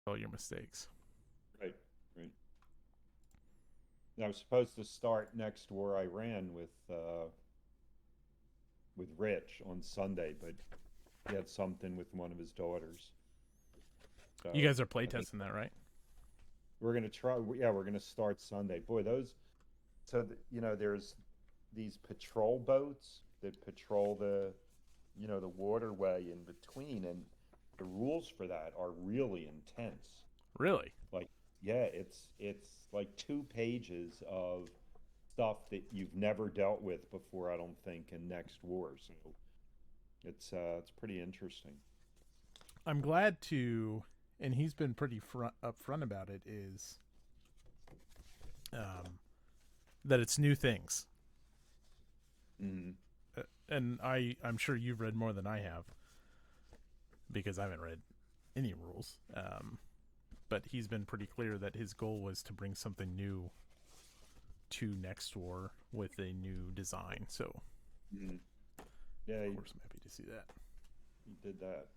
all your mistakes. Right, right. I was supposed to start next war I ran with Rich on Sunday, but he had something with one of his daughters. You So guys are I think playtesting that, right? we're gonna try. Yeah, we're gonna start Sunday. Boy, those. There's these patrol boats that patrol the waterway in between, and the rules for that are really intense. Really? Like, yeah, it's like 2 pages of stuff that you've never dealt with before, I don't think, in Next War. So it's pretty interesting. I'm glad to, and he's been pretty upfront about it. Is um, that it's new things, Mm. and I'm sure you've read more than I have because I haven't read any rules. But he's been pretty clear that his goal was to bring something new to Next War with a new design. So, Mm. Yeah, of course, I'm happy to see that. he did that.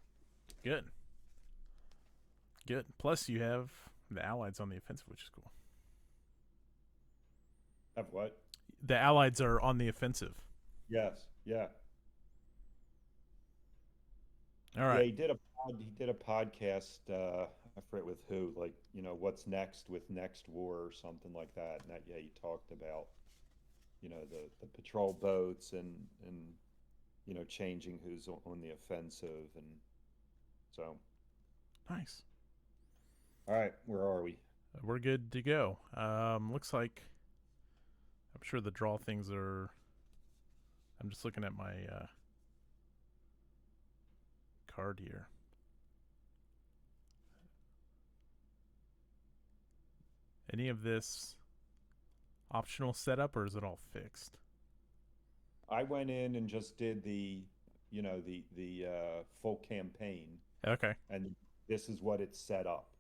Good, good. Plus, you have the Allies on the offensive, which is cool. Have what? The Allies are on the offensive. Yes, yeah. All Yeah, right. he did a podcast, I forget with who, like, what's next with Next War or something like that. And that, yeah, he talked about, the patrol boats and changing who's on the offensive. And so, Nice. all right, where are we? We're good to go. Looks like I'm sure the draw things are. I'm just looking at my card here. Any of this optional setup, or is it all fixed? I went in and just did the full campaign, Okay. and this is what it's set up.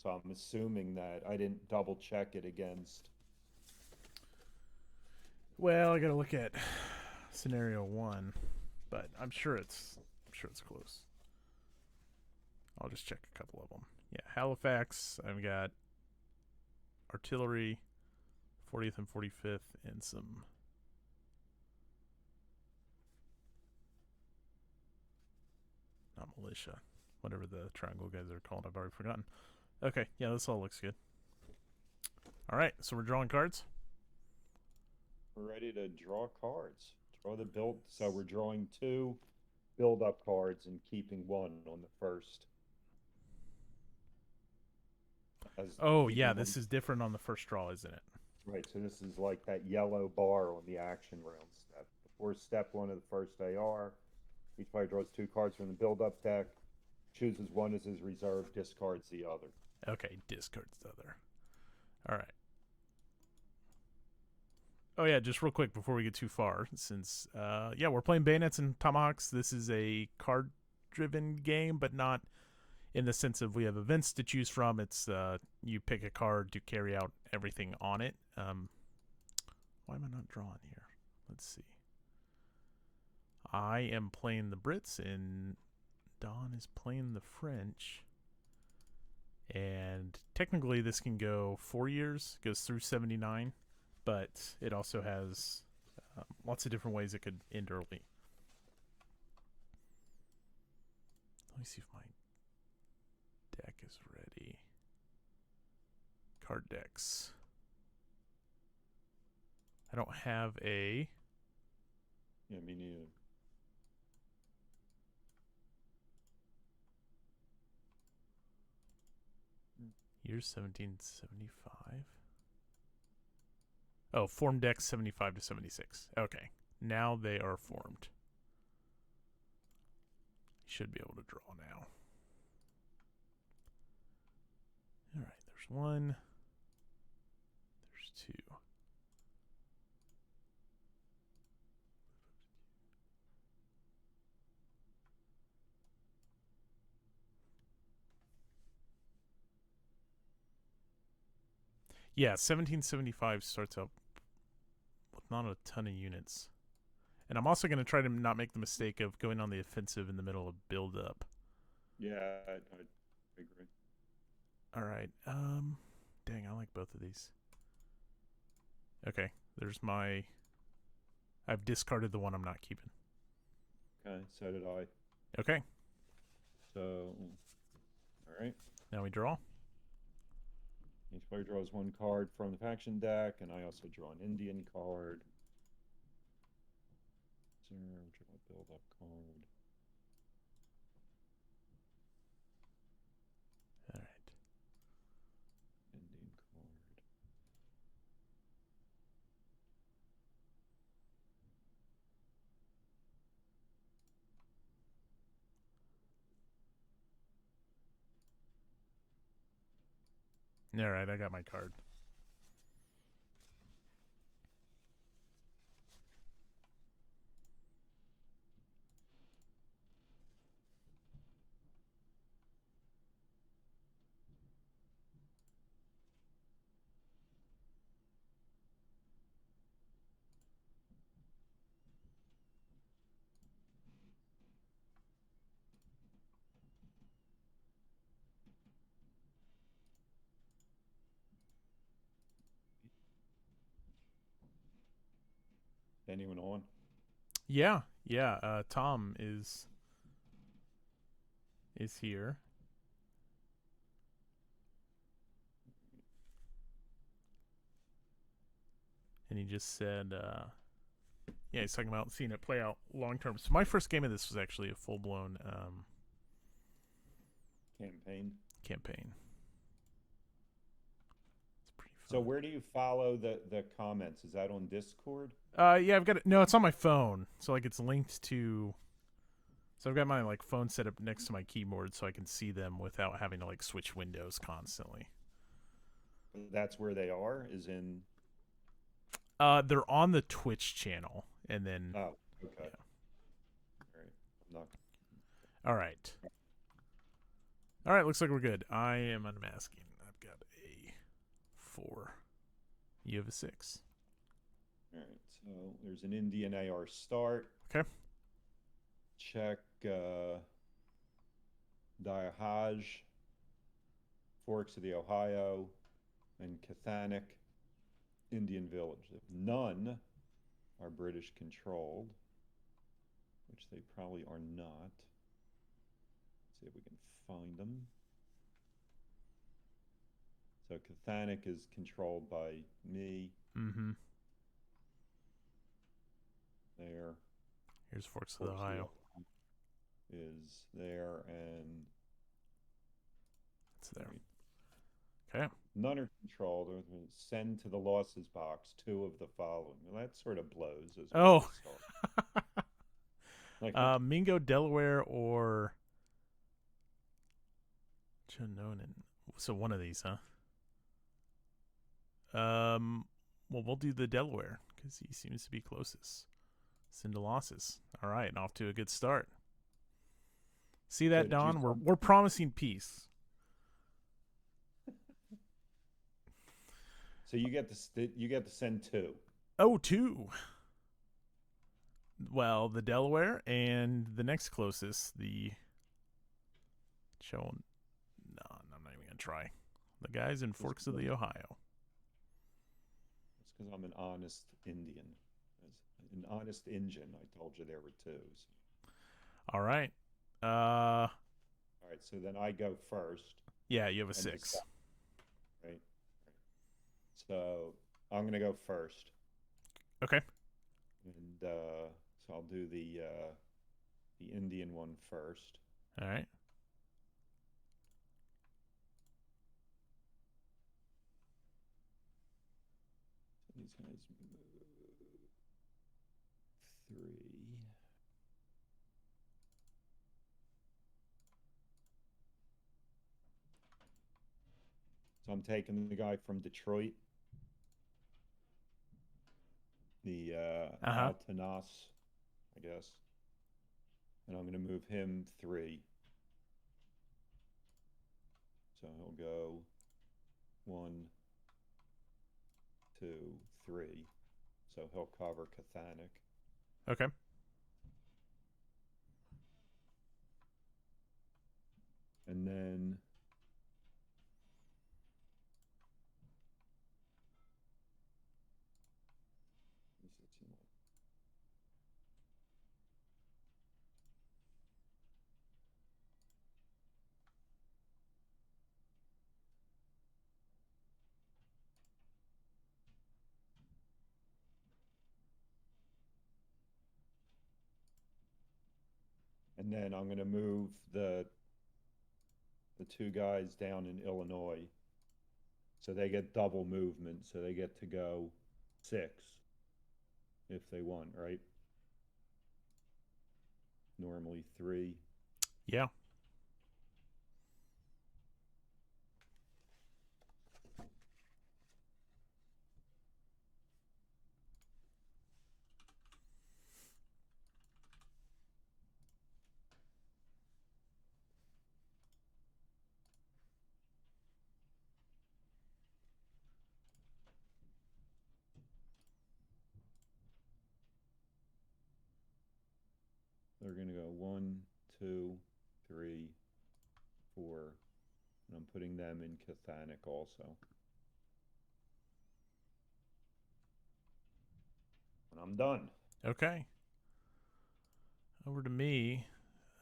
So I'm assuming that I didn't double check it against. Well, I gotta look at scenario one, but I'm sure it's close. I'll just check a couple of them. Yeah, Halifax. I've got artillery, 40th and 45th, and some not militia, whatever the triangle guys are called. I've already forgotten. Okay, yeah, this all looks good. All right, so we're drawing cards. We're ready to draw cards. Draw the build. So we're drawing two build-up cards and keeping one on the first, as Oh yeah, keeping one. this is different on the first draw, isn't it? Right. So this is like that yellow bar on the action round step. Before step one of the first AR, each player draws two cards from the build-up deck, chooses one as his reserve, discards the other. Okay, discards the other. All right. Oh yeah, just real quick before we get too far, since yeah, we're playing Bayonets and Tomahawks. This is a card-driven game, but not in the sense of we have events to choose from. It's you pick a card to carry out everything on it. Why am I not drawing here? Let's see. I am playing the Brits, and Don is playing the French. And technically, this can go 4 years, goes through 79, but it also has lots of different ways it could end early. Let me see if my deck is ready. Card decks. I don't have a. Yeah, me neither. Year 1775. Oh, form decks 75 to 76. Okay. Now they are formed. Should be able to draw now. All right, there's one. There's two. Yeah, 1775 starts out with not a ton of units. And I'm also going to try to not make the mistake of going on the offensive in the middle of build up. Yeah, I agree. All right. Dang, I like both of these. Okay, there's my. I've discarded the one I'm not keeping. Okay, so did I. Okay, So, all right. now we draw. Each player draws one card from the faction deck, and I also draw an Indian card. Draw a build-up card. All right. Indian card. All right, I got my card. Anyone on? Yeah, yeah. Tom is here, and he just said, yeah, he's talking about seeing it play out long term. So my first game of this was actually a full blown Campaign. campaign. It's pretty fun. So where do you follow the comments? Is that on Discord? Yeah, I've got it. No, it's on my phone. So like it's linked to. So I've got my like phone set up next to my keyboard so I can see them without having to like switch windows constantly. That's where they are. Is in. They're on the Twitch channel, and then. Oh, okay. Yeah. All right. I'm not. All right. All right. Looks like we're good. I am unmasking. I've got a 4. You have a 6. All right. So there's an Indian AR start. Okay. Check Diahaj, Forks of the Ohio, and Kathanik Indian Village. None are British controlled, which they probably are not. Let's see if we can find them. So Kathanik is controlled by me. Mm-hmm. There. Here's Forks of the Ohio. Is there, and It's there. Okay. none are controlled. Send to the losses box 2 of the following. Well, that sort of blows. As Oh. Like, Mingo, Delaware, or Chanonan. So one of these, huh? Well, we'll do the Delaware because he seems to be closest. Send to losses. All right, off to a good start. See that, Good. Don? We're promising peace. so you get to send 2. Oh, 2. Well, the Delaware and the next closest, the Chon. No, I'm not even gonna try. The guys in Forks of the Ohio. It's because I'm an honest Indian, an honest Injun. I told you there were 2. So. All right. All right. So then I go first. Yeah, you have a 6. Right. So I'm gonna go first. Okay. And so I'll do the Indian one first. All right. These guys move 3. So I'm taking the guy from Detroit, the Altanas, I guess, and I'm going to move him 3. So he'll go 1, 2, 3. So he'll cover Kathanik. Okay. And then and then I'm going to move the two guys down in Illinois, so they get double movement, so they get to go 6 if they want, right? Normally 3. Yeah. They're going to go 1, 2, 3, 4, and I'm putting them in Cathanic also. And I'm done. Okay. Over to me.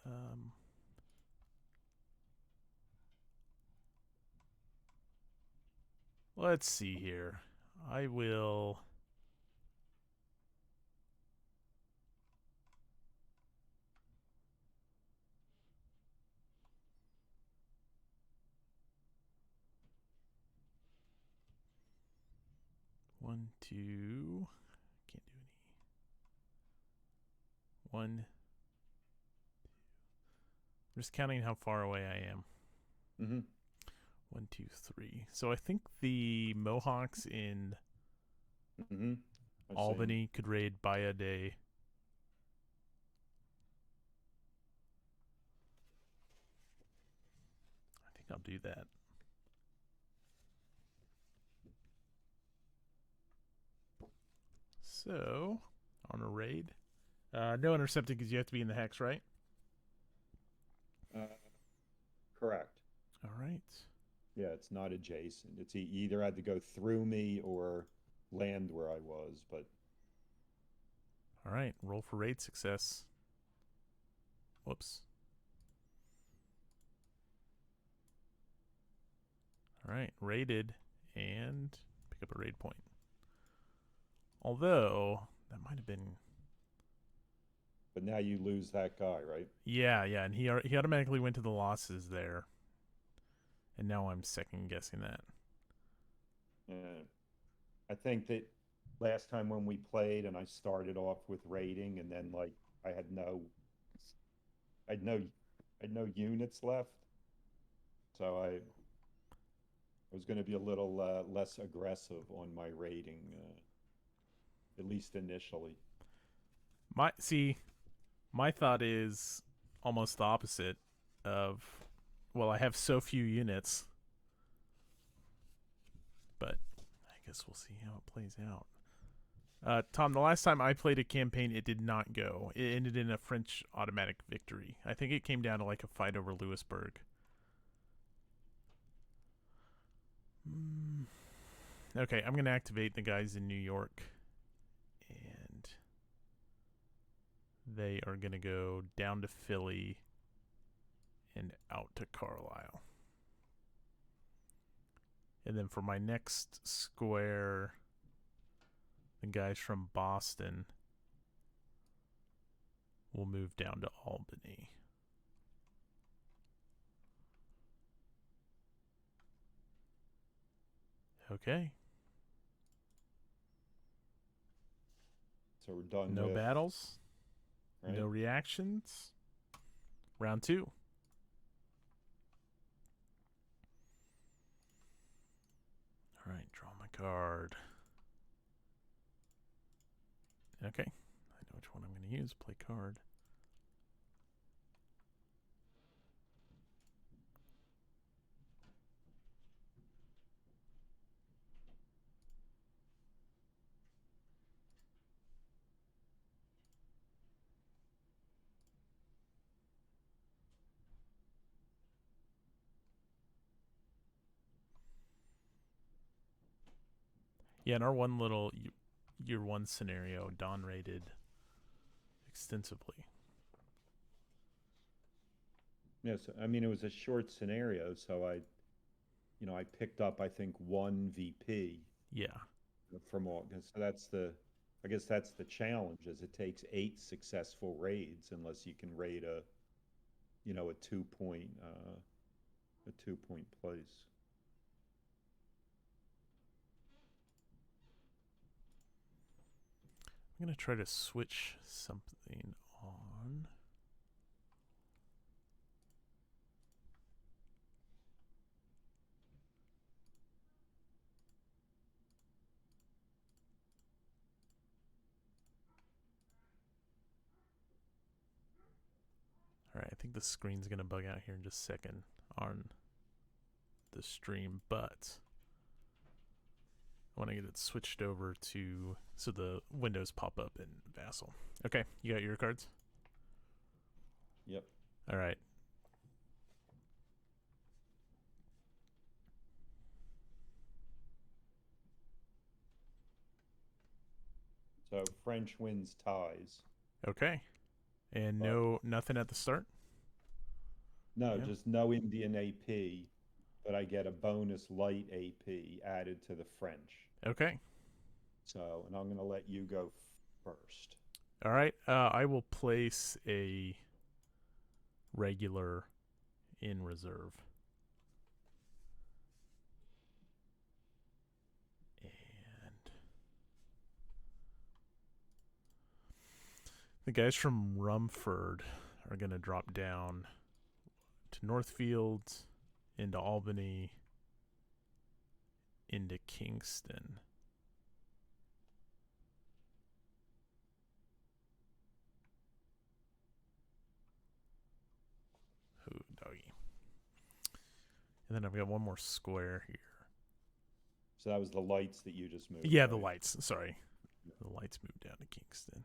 Um, let's see here. I will. One, two. Can't do any. One. I'm just counting how far away I am. Mm-hmm. 1, 2, 3. So I think the Mohawks in Mm-hmm. Albany could raid Bayonets. I think I'll do that. So, on a raid. No intercepting because you have to be in the hex, right? Uh, correct. All right. Yeah, it's not adjacent. It's you either had to go through me or land where I was, but All right. Roll for raid success. Whoops. All right. Raided and pick up a raid point. Although, that might have been. but now you lose that guy, right? Yeah, and he automatically went to the losses there. And now I'm second guessing that. I think that last time when we played and I started off with raiding and then like I had no I had no I had no units left. So I was going to be a little less aggressive on my raiding, at least initially. My thought is almost the opposite of, well, I have so few units, but I guess we'll see how it plays out. Tom, the last time I played a campaign, it did not go. It ended in a French automatic victory. I think it came down to like a fight over Louisburg. Okay, I'm going to activate the guys in New York. And they are going to go down to Philly and out to Carlisle. And then for my next square, the guys from Boston will move down to Albany. Okay. So we're done No with battles. right? No reactions. Round 2. All right, draw my card. Okay, I know which one I'm going to use. Play card. Yeah, in our one little year 1 scenario, Don rated extensively. Yes, I mean it was a short scenario, so I picked up I think one VP Yeah. from August. So I guess that's the challenge is it takes 8 successful raids unless you can raid a 2 point place. I'm going to try to switch something on. All right, I think the screen's going to bug out here in just a second on the stream, but I want to get it switched over to so the windows pop up in Vassal. Okay, you got your cards? Yep. All right. So French wins ties. Okay. And nothing at the start? No, Yeah. just no Indian AP, but I get a bonus light AP added to the French. Okay. So, and I'm going to let you go first. All right. I will place a regular in reserve. And the guys from Rumford are going to drop down to Northfield, into Albany, into Kingston. Ooh, doggy. And then I've got one more square here. So that was the lights that you just moved. Yeah, right? the lights. Sorry. The lights moved down to Kingston.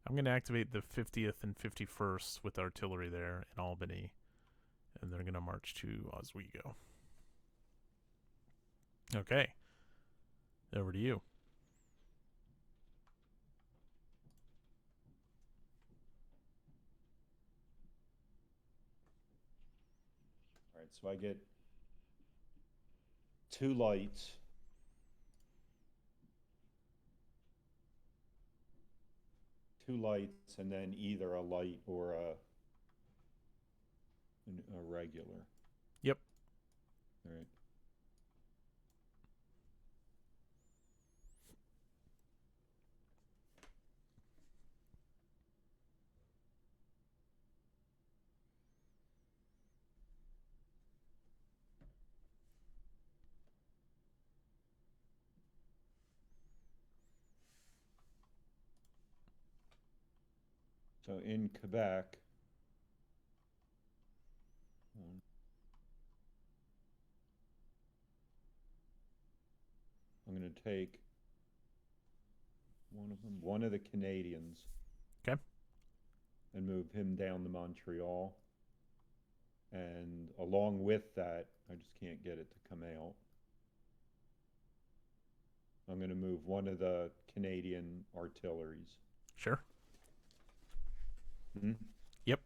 I'm going to activate the 50th and 51st with artillery there in Albany, and they're going to march to Oswego. Okay. Over to you. All right, so I get 2 lights. Two lights, and then either a light or a regular. Yep. All right. So in Quebec, I'm going to take one of the Canadians. Okay. And move him down to Montreal. And along with that, I just can't get it to come out. I'm going to move one of the Canadian artilleries. Sure. Hmm? Yep.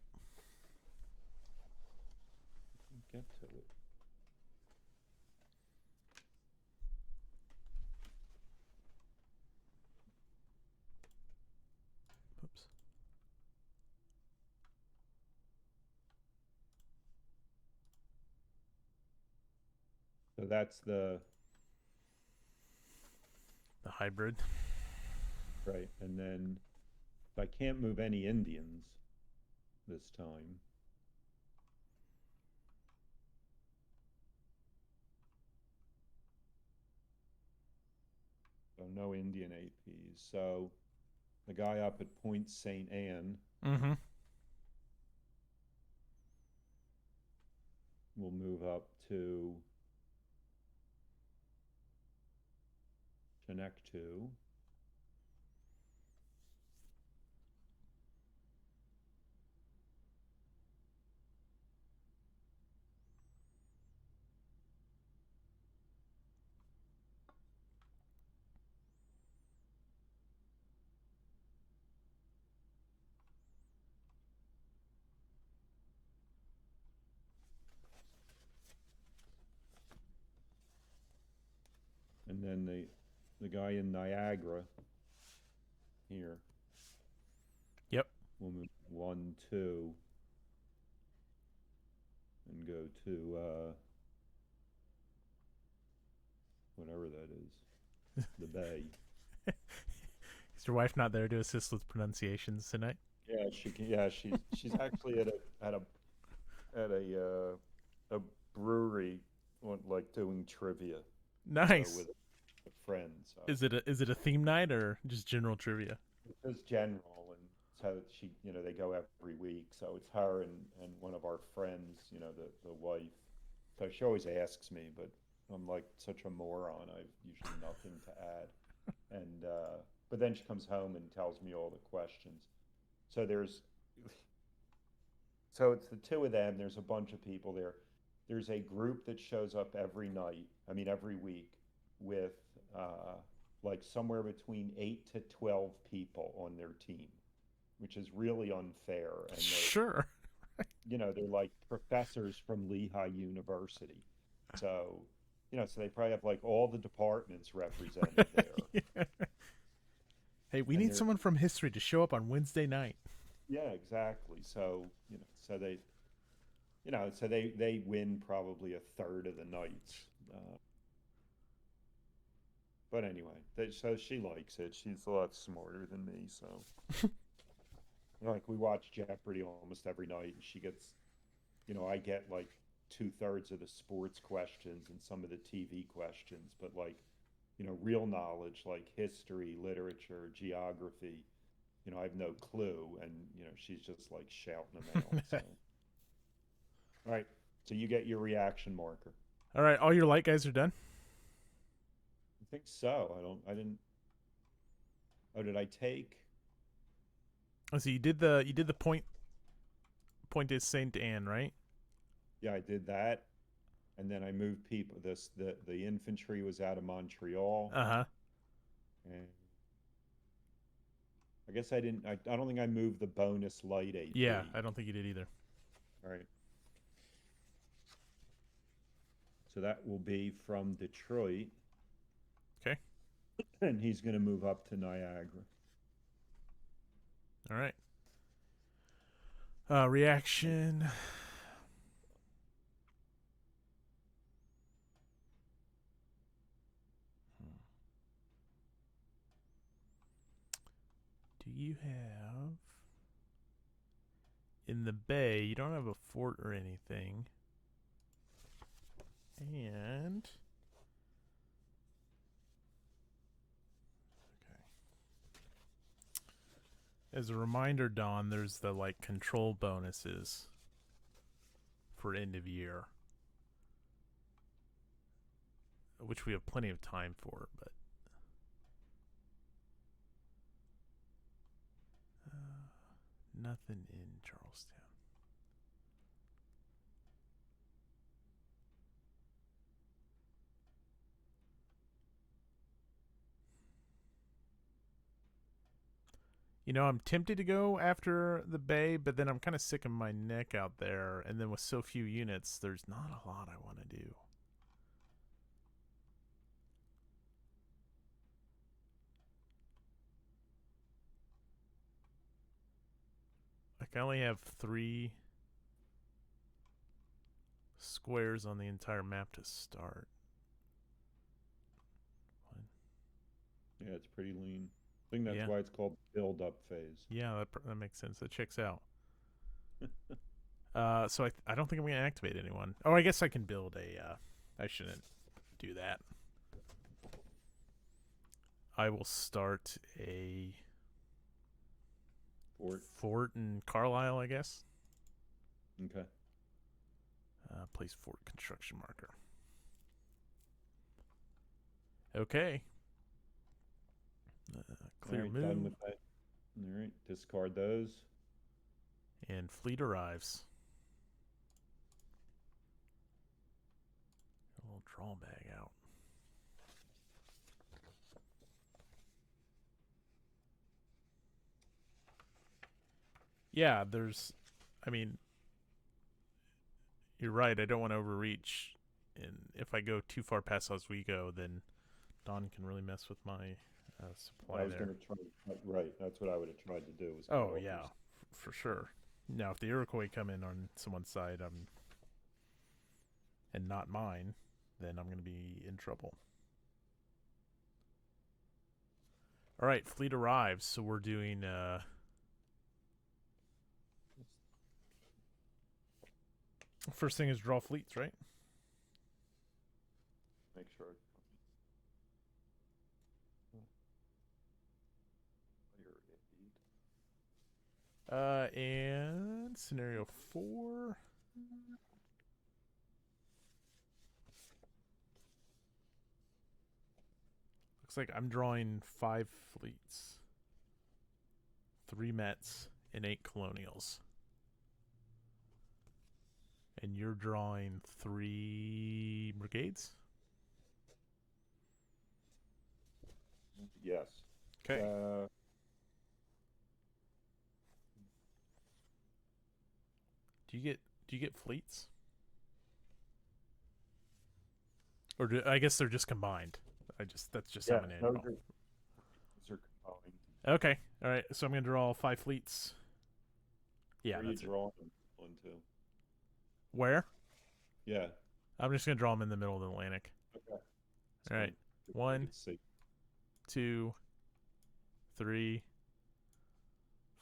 Get to it. Oops. So that's the hybrid. Right, and then if I can't move any Indians this time, so no Indian APs. So the guy up at Point St. Anne will move up to Chenectadu. playing the guy in Niagara here. Yep. We'll move 1, 2, and go to whatever that is, the Bay. Is your wife not there to assist with pronunciations tonight? Yeah, she can. Yeah, she's actually at a brewery, like doing trivia. So Nice. with a friend. So Is it a theme night or just general trivia? it's just general, and so they go every week. So it's her and one of our friends, the wife. So she always asks me, but I'm like such a moron. I've usually nothing to add. And but then she comes home and tells me all the questions. So it's the two of them. There's a bunch of people there. There's a group that shows up every night. I mean, every week with uh, like somewhere between 8 to 12 people on their team, which is really unfair. And Sure. they're like professors from Lehigh University. So, so they probably have like all the departments represented there. Yeah. Hey, we And need they're, someone from history to show up on Wednesday night. yeah, exactly. So, so they win probably a third of the nights. But anyway, so she likes it. She's a lot smarter than me. So, like, we watch Jeopardy almost every night, and she gets, I get like 2/3 of the sports questions and some of the TV questions, but like, real knowledge like history, literature, geography, I have no clue, and she's just like shouting them out. So, all right, so you get your reaction marker. All right, all your light guys are done. I think so. I didn't. Oh, did I take? Oh, so you did the point is Saint Anne, right? Yeah, I did that, and then I moved people. The infantry was out of Montreal, Uh-huh. and I guess I didn't. I don't think I moved the bonus light Yeah, AP. I don't think you did either. All right, so that will be from Detroit, Okay. and he's going to move up to Niagara. All right. Reaction. Do you have in the bay? You don't have a fort or anything, and okay. As a reminder, Don, there's the like control bonuses for end of year, which we have plenty of time for, but nothing in Charlestown. I'm tempted to go after the Bay, but then I'm kind of sick of my neck out there, and then with so few units, there's not a lot I want to do. Like, I only have 3 squares on the entire map to start. Yeah, it's pretty lean. I think that's Yeah. why it's called build-up phase. Yeah, that makes sense. That checks out. So I don't think I'm going to activate anyone. Oh, I guess I can build a... I shouldn't do that. I will start a fort in Carlisle, I guess. Okay. Place fort construction marker. Okay. Clear All right, move. done with that. All right, discard those. And fleet arrives. A little draw bag out. Yeah, I mean, you're right. I don't want to overreach. And if I go too far past Oswego, then Dawn can really mess with my supply I was there. going to try. Right, that's what I would have tried to do. Was cut Oh off yeah, your- for sure. Now, if the Iroquois come in on someone's side, and not mine, then I'm going to be in trouble. All right, fleet arrives. So we're doing. First thing is draw fleets, right? Make sure. And scenario 4. Looks like I'm drawing 5 fleets, 3 Mets, and 8 Colonials. And you're drawing 3 brigades? Yes. Okay. Do you get fleets? Or I guess they're just combined. That's just how many I draw. Those are combined. Okay. All right. So I'm going to draw 5 fleets. Yeah, Where are you that's it. drawing them? 1, 2. Where? Yeah. I'm just going to draw them in the middle of the Atlantic. Okay. All right. 1, 2, 3,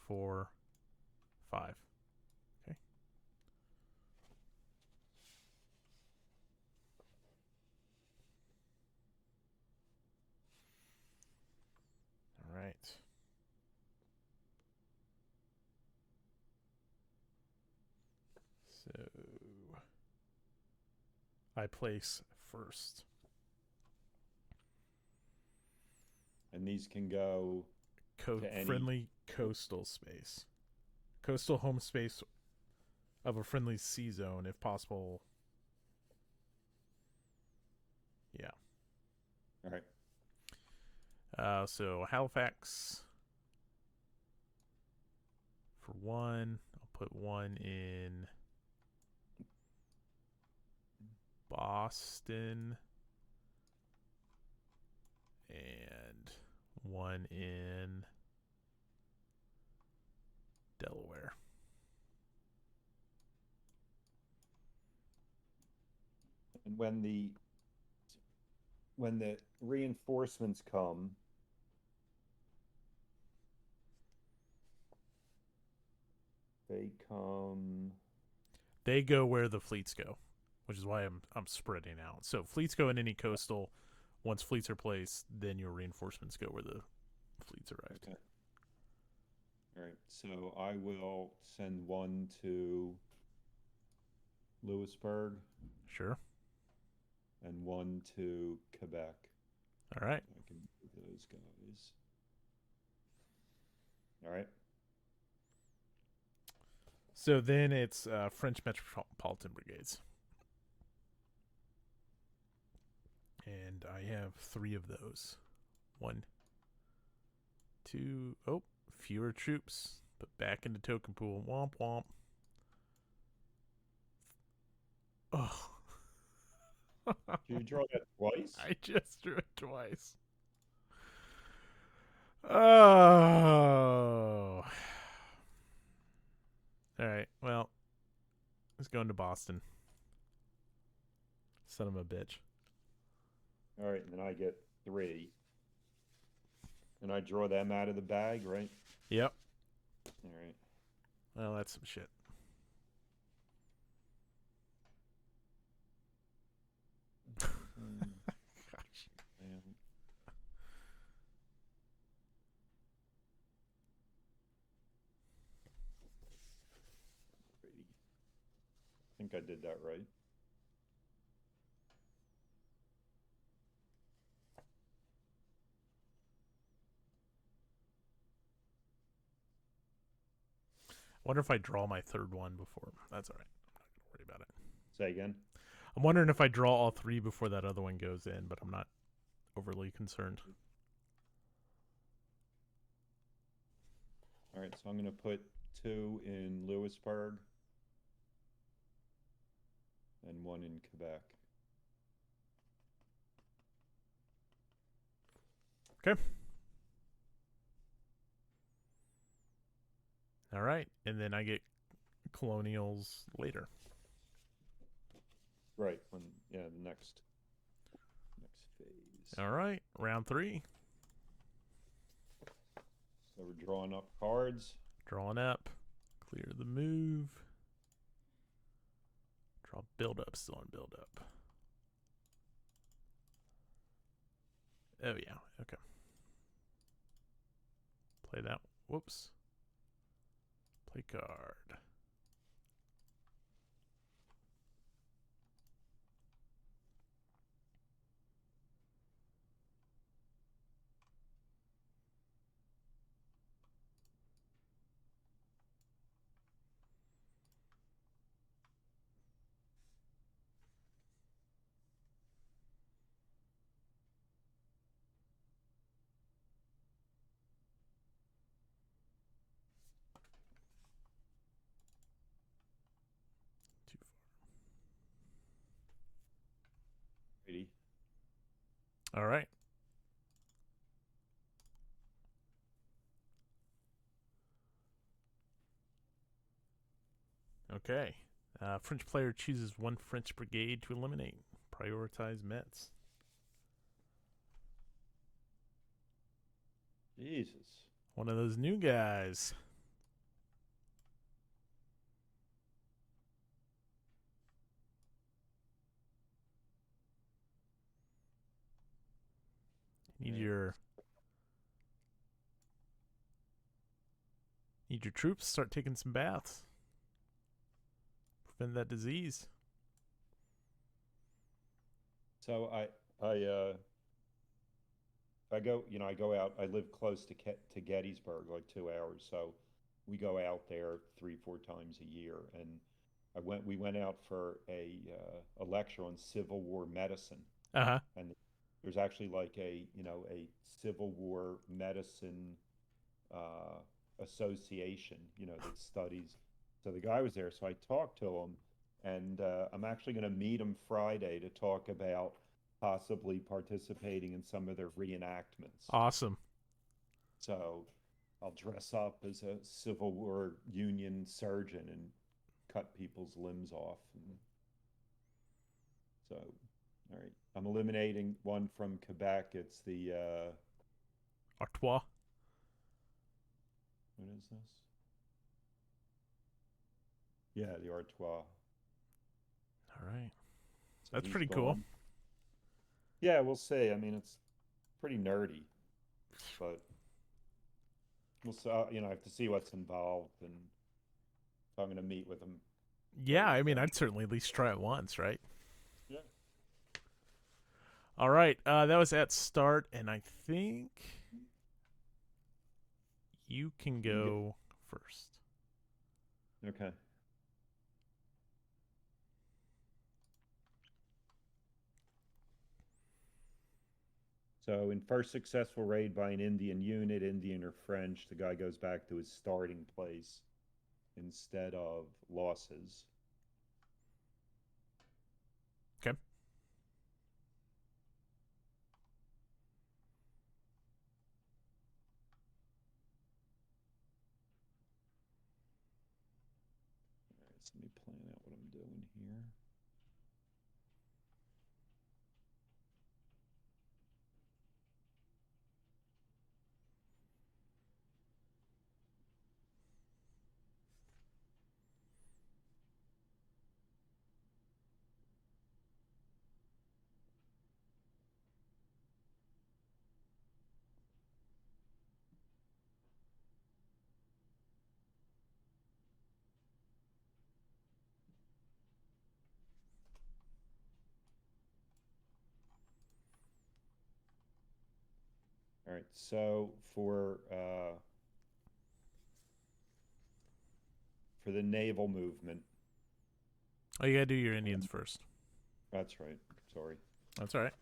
4, 5. Okay. All right. So I place first. And these can go to any... Friendly coastal space. Coastal home space of a friendly sea zone, if possible. Yeah. All right. So Halifax for 1. I'll put 1 in Boston and 1 in Delaware. And when the reinforcements come, They go where the fleets go, which is why I'm spreading out. So fleets go in any coastal. Once fleets are placed, then your reinforcements go where the fleets arrived. Okay. All right. So I will send 1 to Lewisburg. Sure. And 1 to Quebec. All right. I can do those guys. All right. So then it's French Metropolitan Brigades. And I have 3 of those. 1, 2. Oh, fewer troops. But back into token pool. Womp womp. Oh. Did you draw that twice? I just drew it twice. Oh. All right. Well, let's go into Boston. Son of a bitch. All right, and then I get 3. And I draw them out of the bag, right? Yep. All right. Well, that's some shit. Gosh. Man. I think I did that right. I wonder if I draw my 3rd one before. That's all right. I'm not going to worry about it. Say again? I'm wondering if I draw all 3 before that other one goes in, but I'm not overly concerned. All right, so I'm going to put 2 in Lewisburg and 1 in Quebec. Okay. All right, and then I get colonials later. Right. When the next phase. All right, round 3. So we're drawing up cards. Drawing up. Clear the move. Draw build up. Still on build up. Oh yeah. Okay. Play that. Whoops. Play card. Too Ready? far. All right. Okay. French player chooses one French brigade to eliminate. Prioritize Mets. Jesus. One of those new guys. Need your troops to start taking some baths. Prevent that disease. So I go out. I live close to Gettysburg, like 2 hours. So we go out there 3, 4 times a year. And we went out for a lecture on Civil War medicine. Uh-huh. And there's actually like a Civil War medicine association, that studies. So the guy was there. So I talked to him, and I'm actually going to meet him Friday to talk about possibly participating in some of their reenactments. Awesome. So I'll dress up as a Civil War Union surgeon and cut people's limbs off. And so, all right. I'm eliminating one from Quebec. It's the Artois. what is this? Yeah, the Artois. All right. So That's he's pretty cool. gone. Yeah, we'll see. I mean, it's pretty nerdy, but we'll see. I have to see what's involved, and if I'm going to meet with him. Yeah, I mean, I'd certainly at least try it once, right? Yeah. All right. That was at start, and I think you can go first. Okay. So in first successful raid by an Indian unit, Indian or French, the guy goes back to his starting place instead of losses. Okay. All right, so let me plan out what I'm doing here. All right, so for the naval movement. Oh, you gotta do your Indians first. That's right. Sorry. That's all right.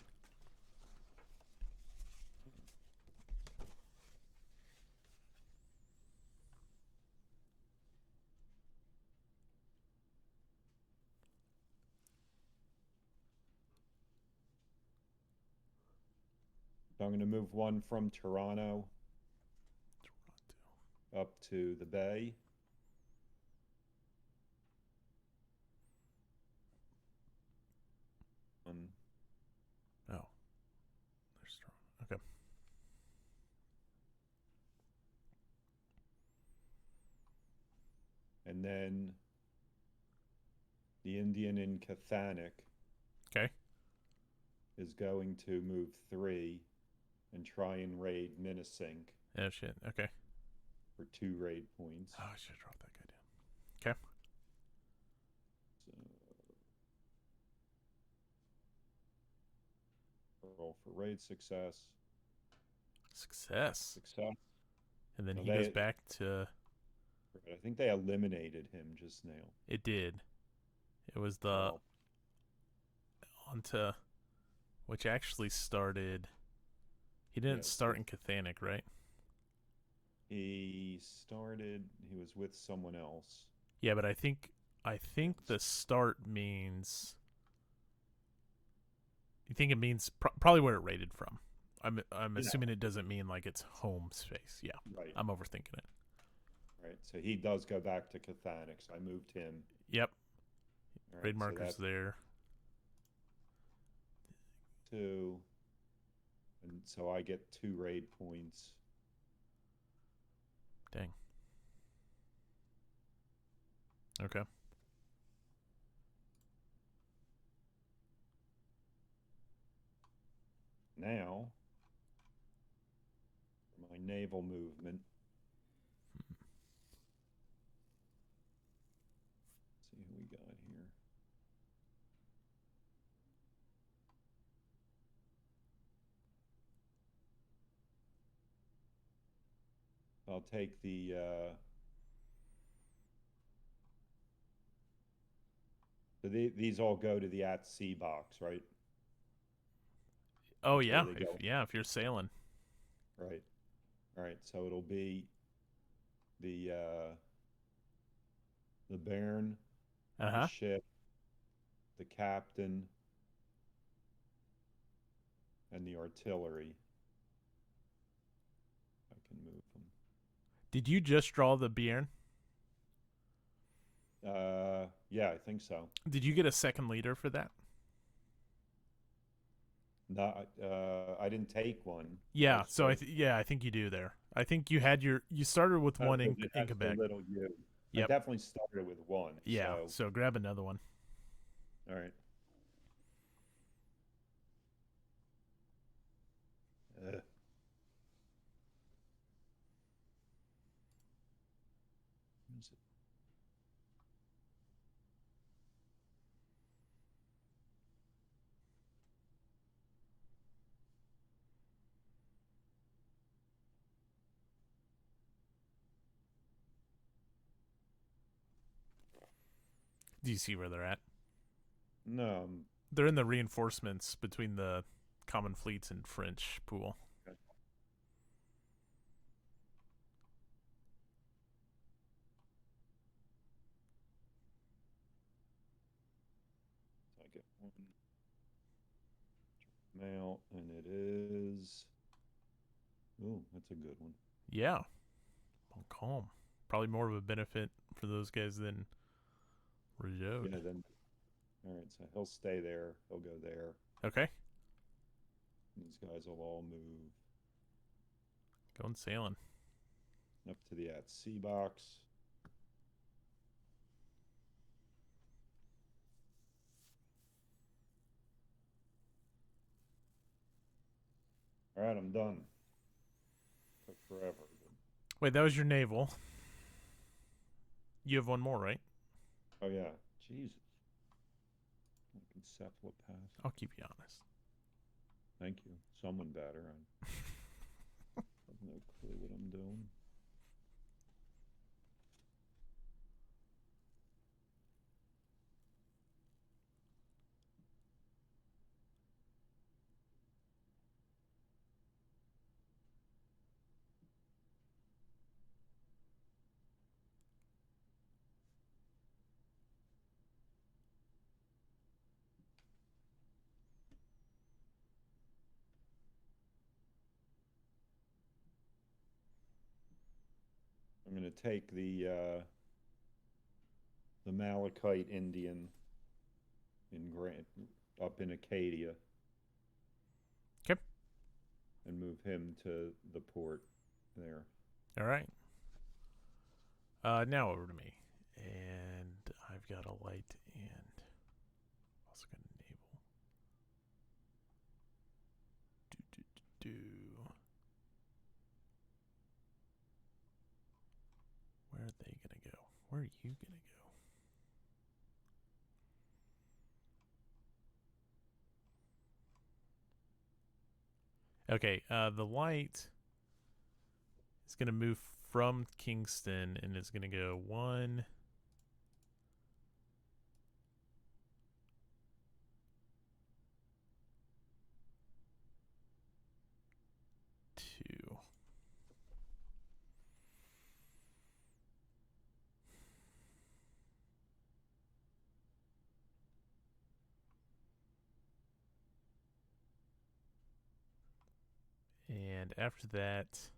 So I'm going to move one from Toronto up to the Bay. Oh, they're strong. Okay. And then the Indian in Cathanik Okay. is going to move 3 and try and raid Minnesink Yeah, shit. Okay. for 2 raid points. Oh, I should have dropped that guy down. Okay. So roll for raid success. Success. Success. And then Well, he goes back to. I think they eliminated him just now. It did. It was the So, onto, which actually started. He didn't Yes. start in Cathanik, right? he started. He was with someone else. Yeah, but I think the start means. You think it means probably where it rated from. I'm assuming it doesn't mean like it's home space. Yeah, Right. I'm overthinking it. Right. So he does go back to Cathanik. So I moved him. Yep, All right, raid so markers that's there. 2. And so I get 2 raid points. Dang. Okay. Now, for my naval movement. See who we got here. I'll take the so these all go to the at sea box, right? Oh That's yeah, where they go. if you're sailing. Right. All right. So it'll be the Baron, Uh the huh. ship, the captain, and the artillery. I can move them. Did you just draw the Bjorn? Yeah, I think so. Did you get a second leader for that? No, I didn't take one. Yeah. So I think you do there. I think you started with one in It has the Quebec. little U. I Yep. definitely started with 1. Yeah. So grab another one. All right. Uh, what is it? Do you see where they're at? No. They're in the reinforcements between the common fleets and French pool. Okay. So I get 1 mail, and it is. Oh, that's a good one. Yeah. Calm. Probably more of a benefit for those guys than Rougeau. Yeah. Then. All right. So he'll stay there. He'll go there. Okay. These guys will all move Going sailing. up to the at sea box. All right, I'm done. Took forever. Wait, that was your naval. You have one more, right? Oh yeah, Jesus. Like encephalopath. I'll keep you honest. Thank you. Someone better. I have no clue what I'm doing. I'm going to take the Malachite Indian in Grant up in Acadia. Okay. And move him to the port there. All right. Now over to me. And I've got a light and also got a naval. Where are they going to go? Where are you going to go? Okay, the light is going to move from Kingston and is going to go 1, 2. And after that,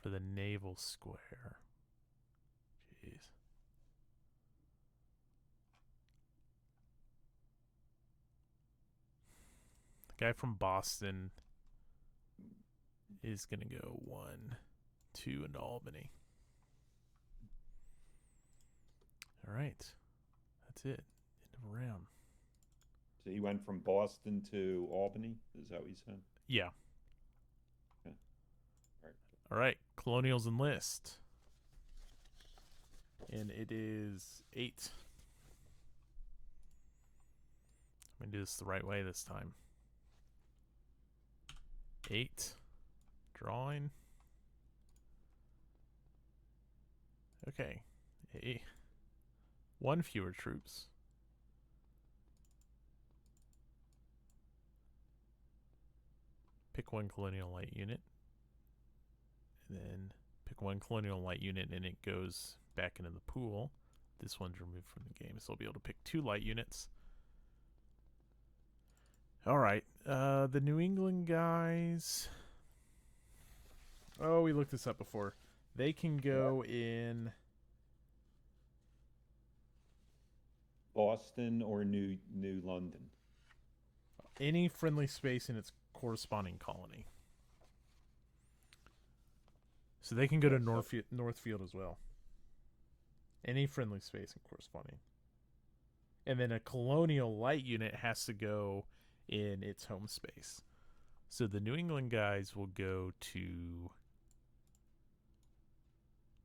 for the naval square. Jeez. The guy from Boston is going to go 1, 2 into Albany. All right. That's it. End of round. So he went from Boston to Albany? Is that what you said? Yeah. Okay. All right. All right. Colonials enlist. And it is 8. I'm going to do this the right way this time. 8. Drawing. Okay. 1 fewer troops. Pick 1 colonial light unit. And then pick 1 colonial light unit and it goes back into the pool. This one's removed from the game, so I'll be able to pick 2 light units. Alright, the New England guys... Oh, we looked this up before. They can go in... Boston or New London? Any friendly space in its corresponding colony. So they can go to Northfield as well. Any friendly space in corresponding. And then a colonial light unit has to go in its home space. So the New England guys will go to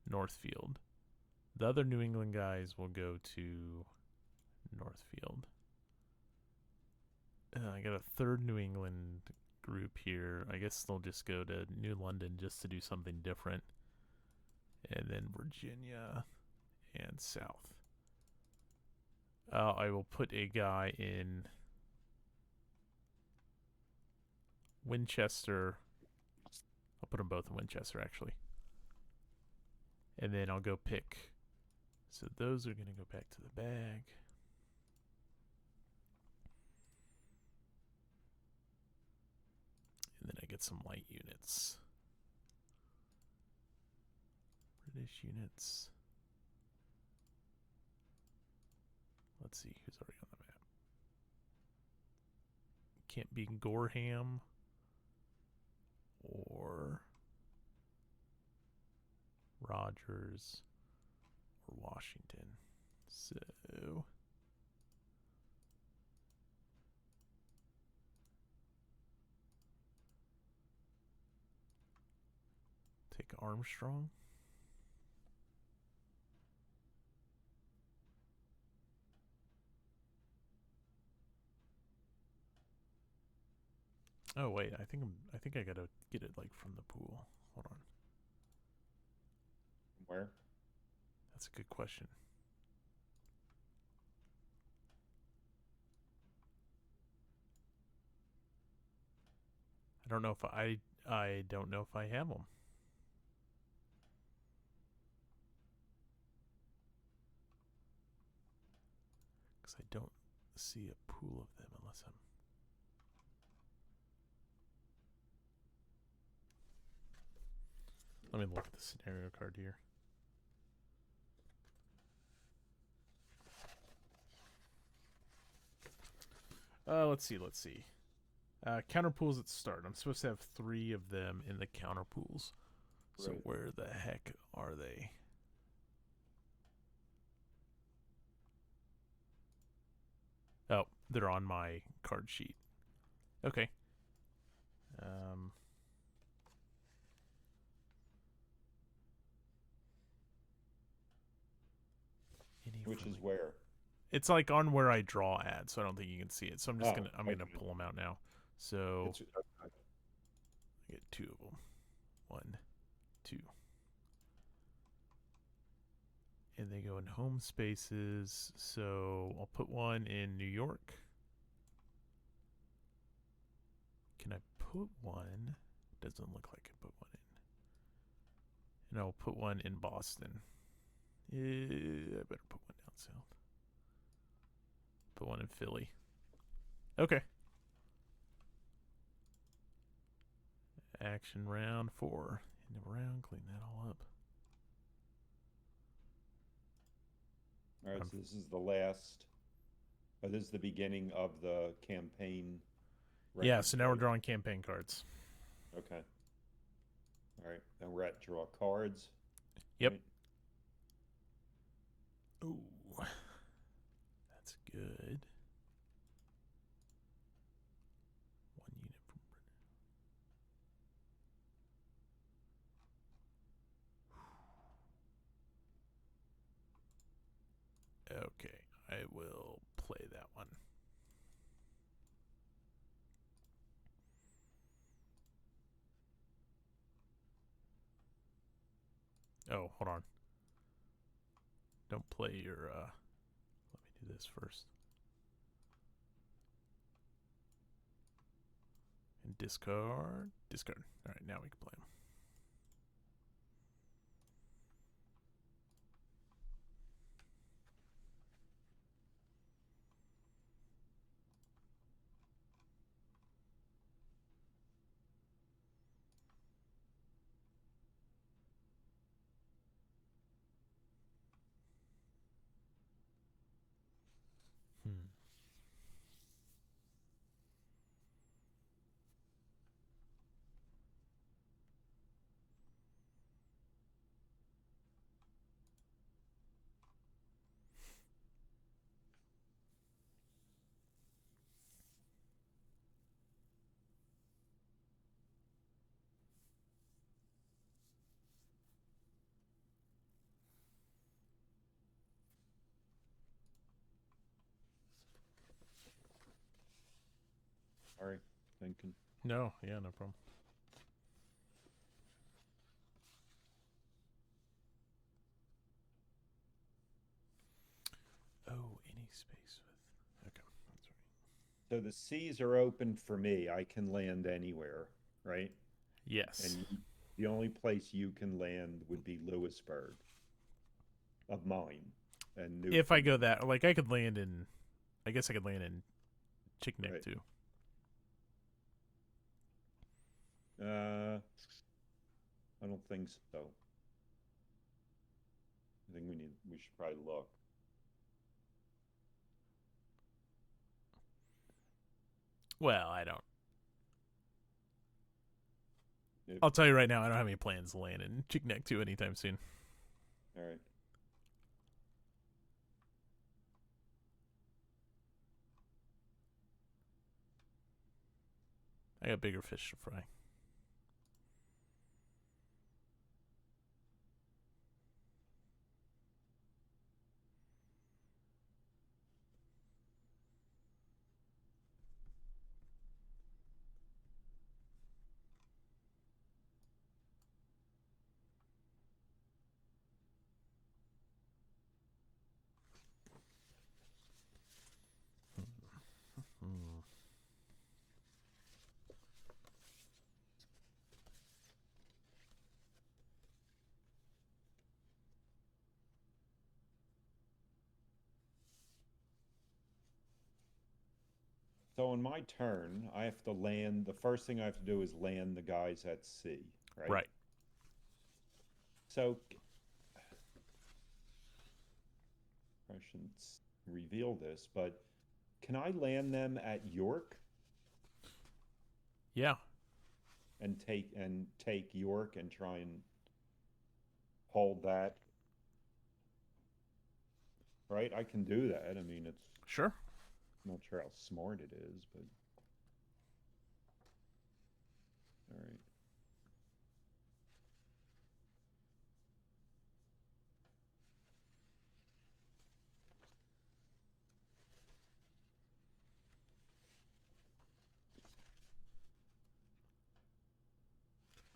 Northfield. The other New England guys will go to Northfield. I got a third New England group here. I guess they'll just go to New London just to do something different. And then Virginia and South. I will put a guy in Winchester. I'll put them both in Winchester, actually. And then I'll go pick. So those are going to go back to the bag. And then I get some light units. British units. Let's see who's already on the map. Can't be Gorham or Rogers or Washington. So take Armstrong. Oh wait, I think I gotta get it like from the pool. Hold on. Where? That's a good question. I don't know if I don't know if I have them. Because I don't see a pool of them unless I'm... Let me look at the scenario card here. Let's see. Counter pools at start. I'm supposed to have 3 of them in the counter pools. So Right. where the heck are they? Oh, they're on my card sheet. Okay. Which is where? It's like on where I draw ads, so I don't think you can see it. So I'm just Oh, I'm okay. gonna pull them out now. So It's okay. I get 2 of them. 1, 2. And they go in home spaces. So I'll put one in New York. Can I put one? Doesn't look like I put one in. And I'll put one in Boston. I better put one down south. Put one in Philly. Okay. Action round 4. End of round. Clean that all up. All right, so this is the last. This is the beginning of the campaign. Yeah, so now we're right? drawing campaign cards. Okay. All right, and we're at draw cards. Yep. Right? Ooh, that's good. 1 unit from Britain. Okay, I will play that one. Oh, hold on. Don't play your, let me do this first. And discard. Discard. All right, now we can play them. Hmm. Sorry, thinking. No, yeah, no problem. Oh, any space with. Okay, that's right. So the seas are open for me. I can land anywhere, right? Yes. And the only place you can land would be Lewisburg of mine and If I Newfoundland. go that, like, I could land in. I guess I could land in Chicknick Right. too. I don't think so. I think we should probably look. Well, I don't. If, I'll tell you right now, I don't have any plans to land in Chickneck 2 anytime soon. all right. I got bigger fish to fry. Hmm. So on my turn, I have to land. The first thing I have to do is land the guys at sea, right? Right. So I shouldn't reveal this, but can I land them at York Yeah. and take York and try and hold that? Right? I can do that. I mean, it's Sure. I'm not sure how smart it is, but all right.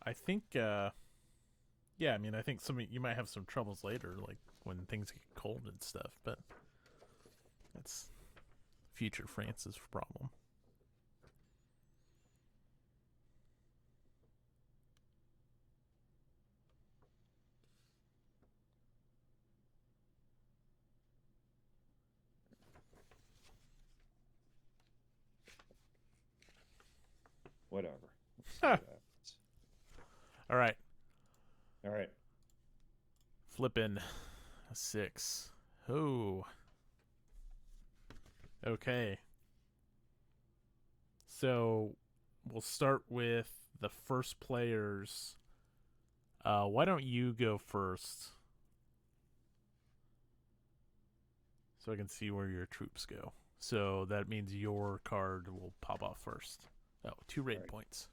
I think. Yeah. I mean, I think some you might have some troubles later, like when things get cold and stuff. But that's future France's problem. Whatever. Let's see Huh. what happens. All right. All right. Flipping a 6. Oh. Okay. So we'll start with the first players. Why don't you go first so I can see where your troops go? So that means your card will pop off first. Oh, 2 raid All right. points.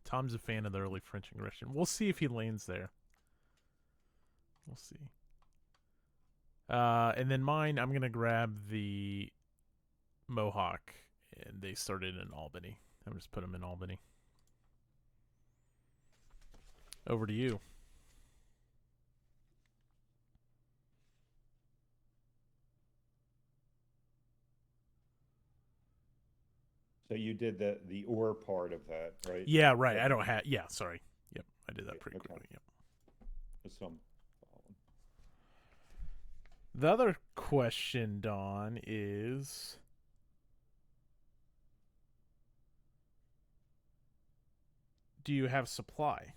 Tom's a fan of the early French aggression. We'll see if he lands there. We'll see. And then mine, I'm gonna grab the Mohawk, and they started in Albany. I'm just put them in Albany. Over to you. So you did the or part of that, right? Yeah, right. Yeah. I don't have. Yeah, sorry. Yep, I did that pretty Okay. quickly. Yep. Just some following. The other question, Don, is do you have supply?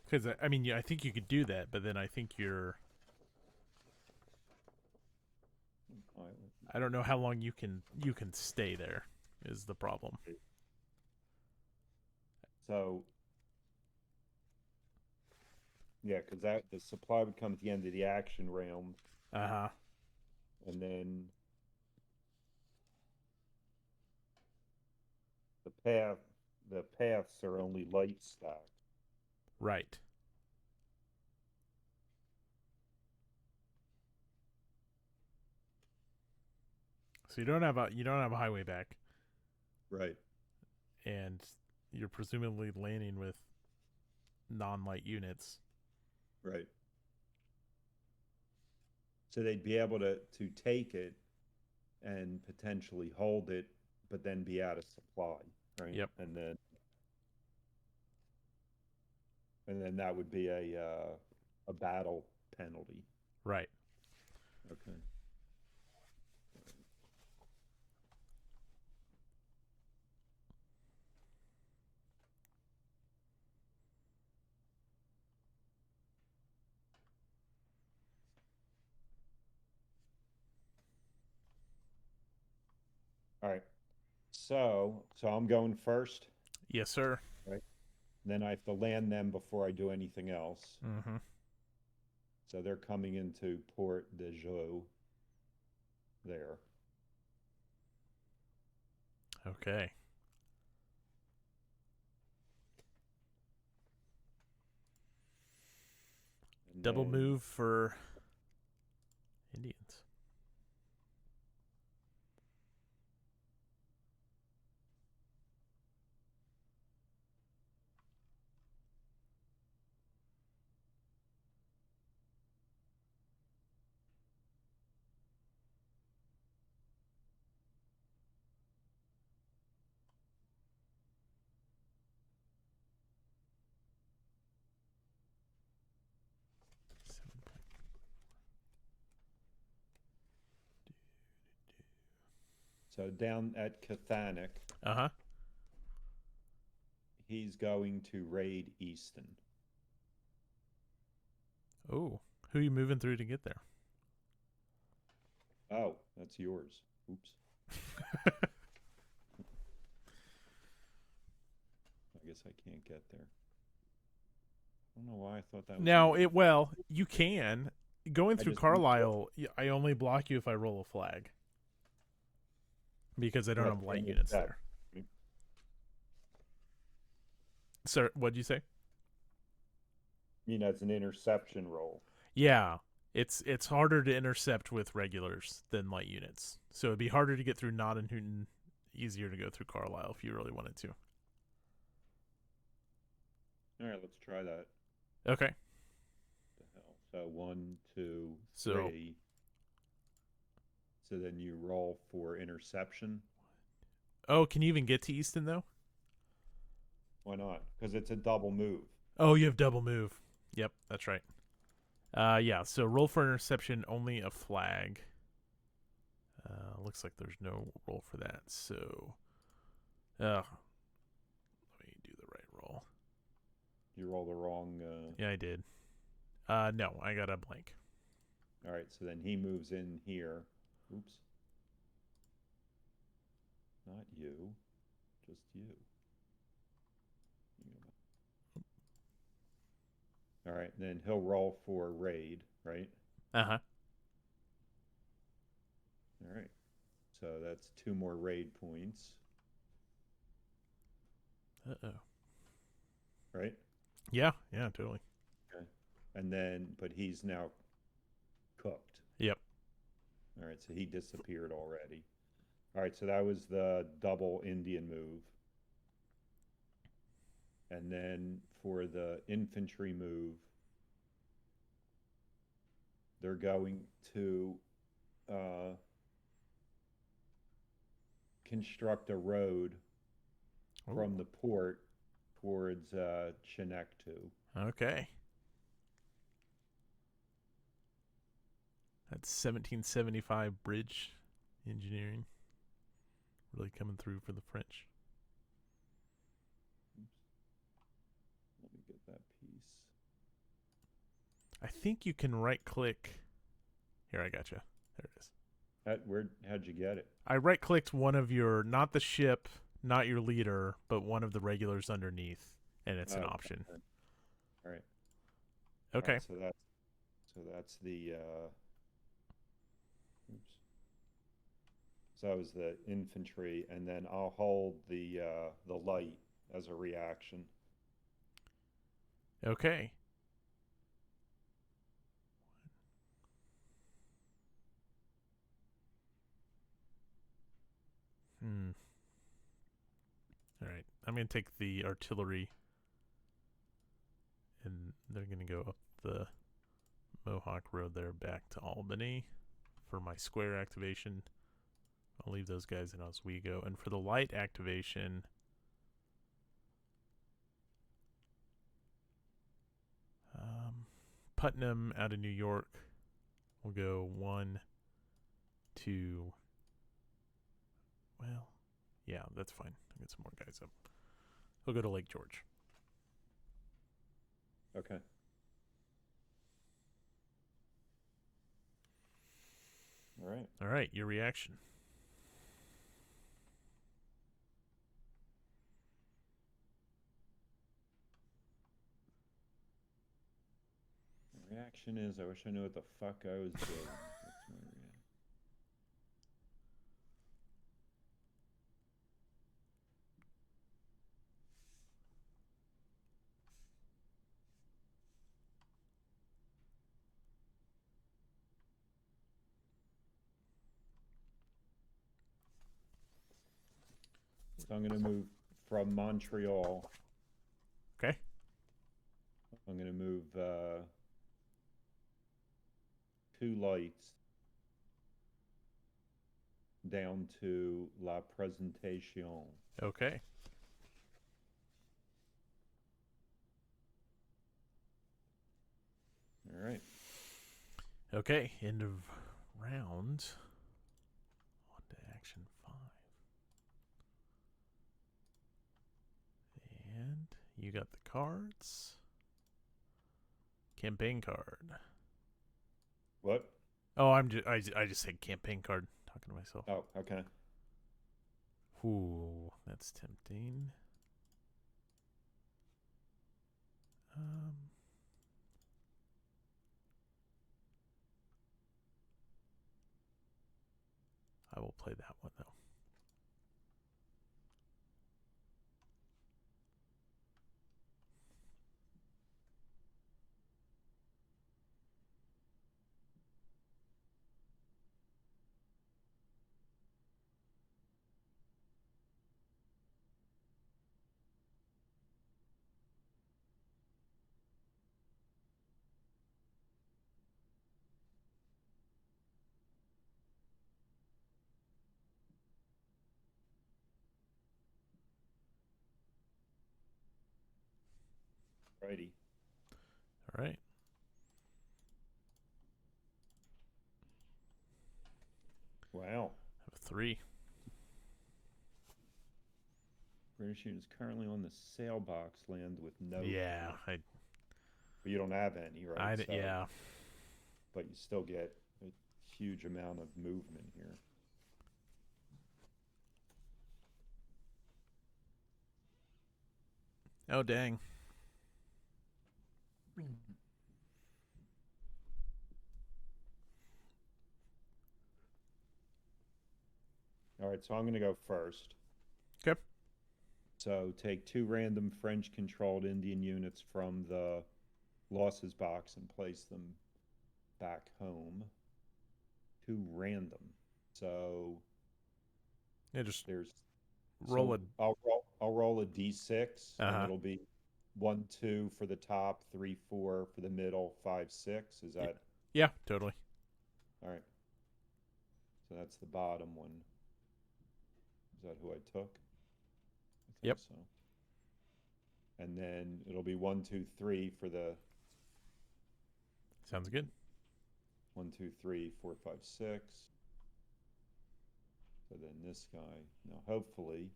Because I mean, I think you could do that, but then I think you're. I don't know how long you can stay there. Is the problem? So yeah, because that the supply would come at the end of the action round, Uh huh. and then the path the paths are only light stack. Right. So you don't have a highway back, Right. and you're presumably landing with non-light units. Right. So they'd be able to take it and potentially hold it, but then be out of supply, right? Yep. And then that would be a battle penalty. Right. Okay. All right. So I'm going first, Yes, sir. right? Then I have to land them before I do anything else. Mm-hmm. So they're coming into Port de Jo there. Okay. And Double then move for Indians. So down at Cathanic, Uh-huh. he's going to raid Easton. Oh, who are you moving through to get there? Oh, that's yours. Oops. I guess I can't get there. I don't know why I thought that was Now, yours. you can. Going I through just moved it. Carlisle, I only block you if I roll a flag. Because I don't have What, light to units intercept? there. Sir, what'd you say? As an interception roll. Yeah. It's harder to intercept with regulars than light units. So it'd be harder to get through Nott and Newton, easier to go through Carlisle if you really wanted to. All right, let's try that. Okay. The hell? So 1, 2, So 3. So then you roll for interception. oh, can you even get to Easton though? Why not? Because it's a double move. Oh, you have double move. Yep, that's right. Yeah, so roll for interception, only a flag. Looks like there's no roll for that, so let me do the right roll. You roll the wrong. Yeah, I did. No, I got a blank. All right, so then he moves in here. Oops. Not you, just you. All right, then he'll roll for raid, right? Uh-huh. All right. So that's 2 more raid points, Uh-oh. right? Yeah, totally. Okay. And then, but he's now cooked. Yep. All right, so he disappeared already. All right, so that was the double Indian move. And then for the infantry move, they're going to construct a road from Ooh. the port towards Chinektu. Okay. That's 1775 bridge engineering. Really coming through for the French. Oops. Let me get that piece. I think you can right click. Here, I gotcha. There it is. How'd you get it? I right clicked one of your, not the ship, not your leader, but one of the regulars underneath, and it's an option. Okay. All right. Okay. All right, so that's the oops. So that was the infantry, and then I'll hold the light as a reaction. Okay. All right. I'm going to take the artillery, and they're going to go up the Mohawk Road there back to Albany for my square activation. I'll leave those guys in Oswego. And for the light activation, Putnam out of New York will go 1, 2. Well, yeah, that's fine. I'll get some more guys up. We'll go to Lake George. Okay. All right. All right, your reaction. The reaction is, I wish I knew what the fuck I was doing. That's my reaction. So I'm going to move from Montreal. Okay. I'm going to move 2 lights down to La Presentation. Okay. All right. Okay, end of round. On to action 5. You got the cards. Campaign card. What? Oh, I just said campaign card. Talking to myself. Oh, okay. Ooh, that's tempting. I will play that one though. Righty. All right. Wow. I have 3. British units currently on the sailbox land with no. Yeah, food. But you don't have any, right? yeah. But you still get a huge amount of movement here. Oh dang. All right, so I'm going to go first. Okay. So take 2 random French-controlled Indian units from the losses box and place them back home. 2 random. So Yeah, just there's roll so I'll roll a d6 and Uh-huh. it'll be 1, 2 for the top, 3, 4 for the middle, 5, 6. Is that Yeah, totally. all right? So that's the bottom one. Is that who I took? I think Yep. so. And then it'll be 1, 2, 3 for the Sounds good. 1, 2, 3, 4, 5, 6. So then this guy, now hopefully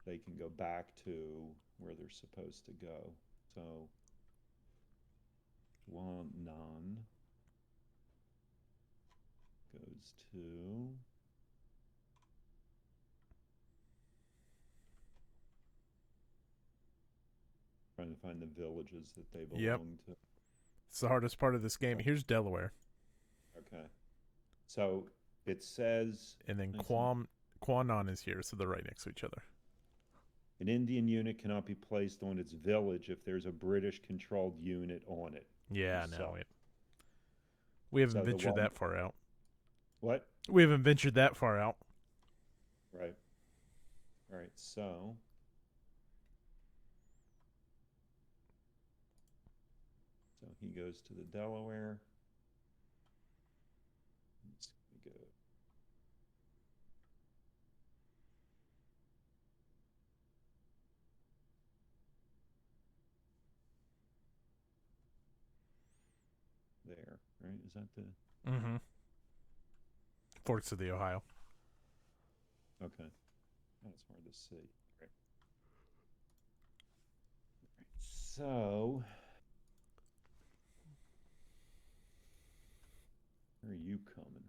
they can go back to where they're supposed to go. So 1 non goes to trying to find the villages that they belong to. It's the hardest part of this game. Here's Delaware. Okay. So it says And then I see. Quanon is here, so they're right next to each other. An Indian unit cannot be placed on its village if there's a British-controlled unit on it. Yeah, So- no. We haven't So the ventured one- that far out. What? We haven't ventured that far out. Right. All right. So he goes to the Delaware. Let's go. There, right? Is that the Mm-hmm. Forks of the Ohio. okay? That's hard to see. Right. So where are you coming?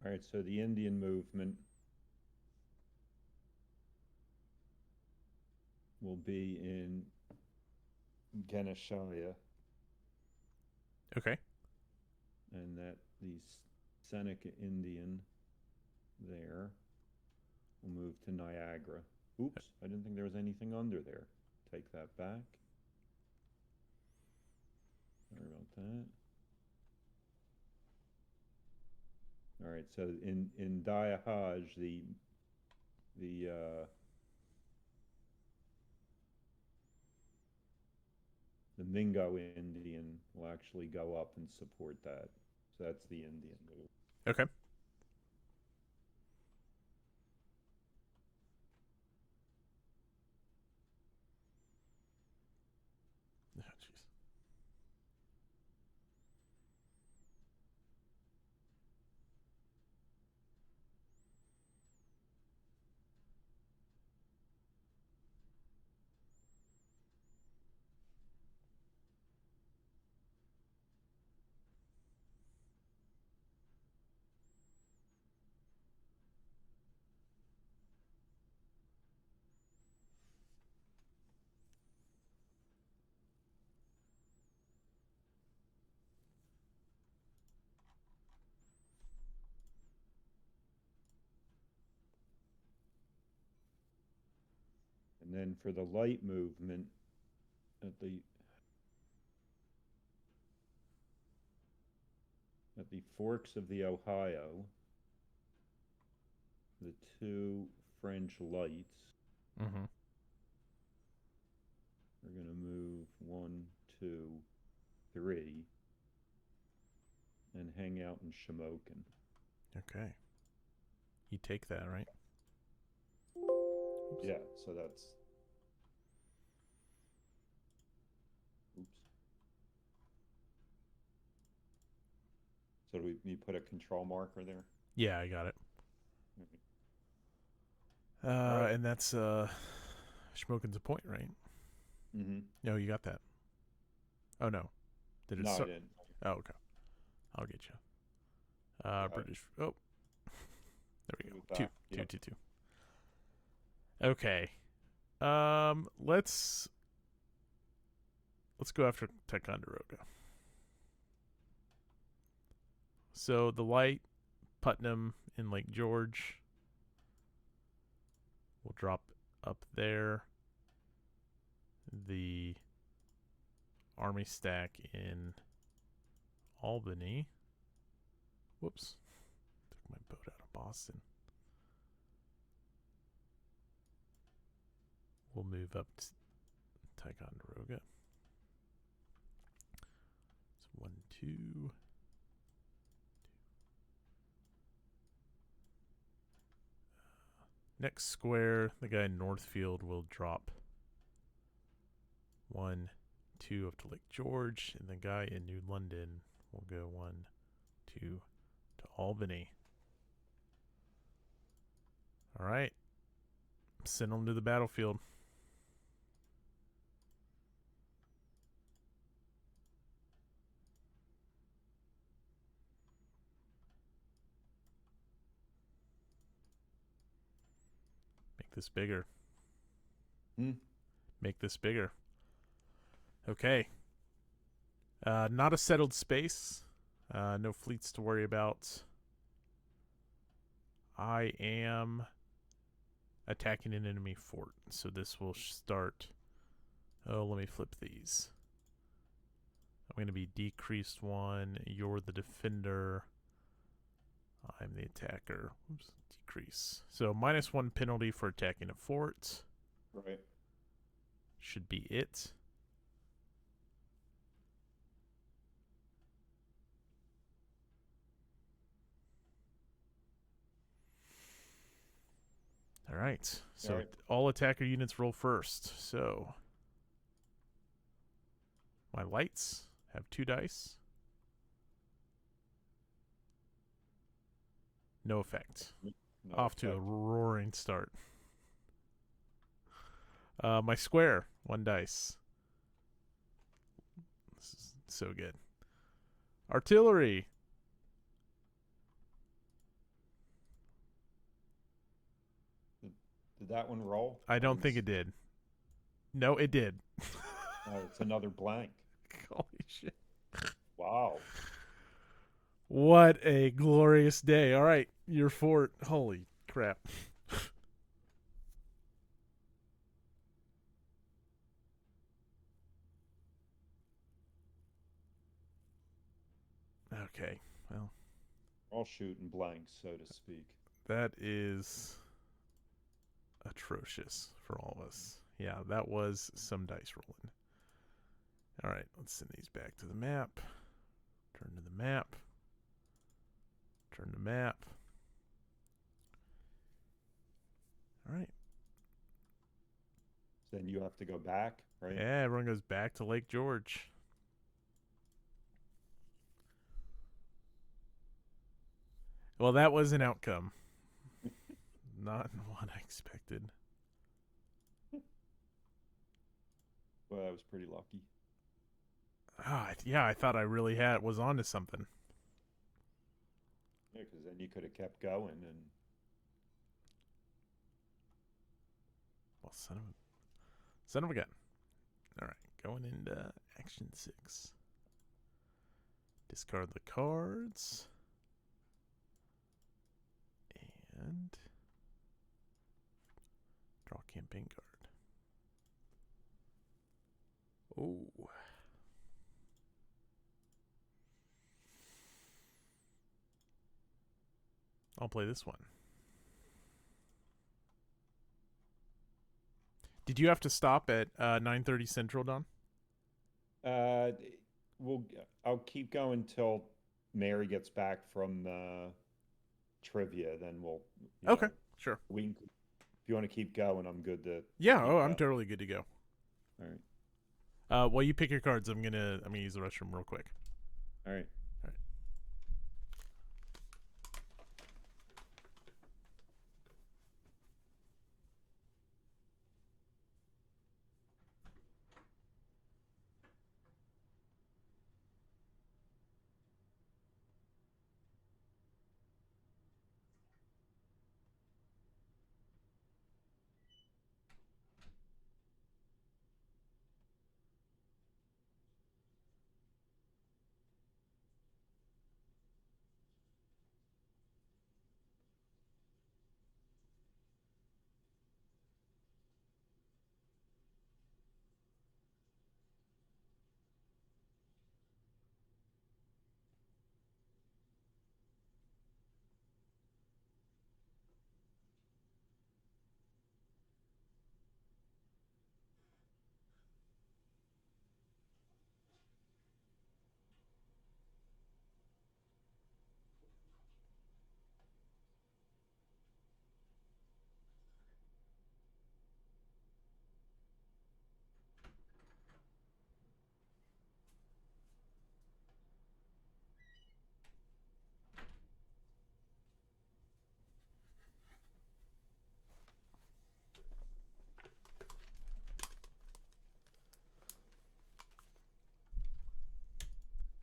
All right, so the Indian movement will be in Ganeshaya, Okay. and that the Seneca Indian there will move to Niagara. Oops, I didn't think there was anything under there. Take that back. Sorry about that. All right, so in Dayahaj, the Mingo Indian will actually go up and support that. So that's the Indian move. Okay. Oh, jeez. And then for the light movement at the forks of the Ohio, the two French lights Mm-hmm. are going to move 1, 2, 3, and hang out in Shamokin. Okay. You take that, right? Oops. Yeah, so that's. Oops. So do we put a control marker there? Yeah, I got it. All right. And that's Schmoken's a point, right? Mm-hmm. No, you got that. Oh no, did it? No, I didn't. Oh, okay. I'll get you. British. Oh, there we go. Two. Okay. Let's go after Ticonderoga. So the light Putnam in Lake George will drop up there. The army stack in Albany. Whoops. Took my boat out of Boston. We'll move up to Ticonderoga. So 1, 2. Next square, the guy in Northfield will drop 1, 2 up to Lake George, and the guy in New London will go 1, 2 to Albany. All right. Send them to the battlefield. Make this bigger. Make this bigger. Okay. Not a settled space. No fleets to worry about. I am attacking an enemy fort. So this will start. Oh, let me flip these. I'm going to be decreased 1. You're the defender. I'm the attacker. Oops, decrease. So -1 penalty for attacking a fort. Right. Should be it. All right. So all attacker units roll first. So my lights have 2 dice. No effect. No Off to a effect. roaring start. My square, 1 dice. This is so good. Artillery. Did that one roll? I don't think it did. No, it did. Oh, it's another blank. Holy shit. Wow. What a glorious day. All right, your fort. Holy crap. Okay, well, All shooting blanks, so to speak. that is atrocious for all of us. Yeah, that was some dice rolling. All right, let's send these back to the map. Turn to the map. Turn to map. All right. Then you have to go back, right? Yeah, everyone goes back to Lake George. Well, that was an outcome. Not what I expected. Well, I was pretty lucky. Yeah, I thought I really was onto something. Yeah, because then you could have kept going and. Well, son of a gun. All right, going into action 6. Discard the cards. And draw campaign card. Oh. I'll play this one. Did you have to stop at 9:30 Central, Don? Uh, I'll keep going till Mary gets back from trivia. Then we'll. Okay, sure. If you want to keep going, I'm good to. Yeah. Keep Oh, I'm going. totally good to go. All right. While you pick your cards, I'm gonna use the restroom real quick. All right. All right.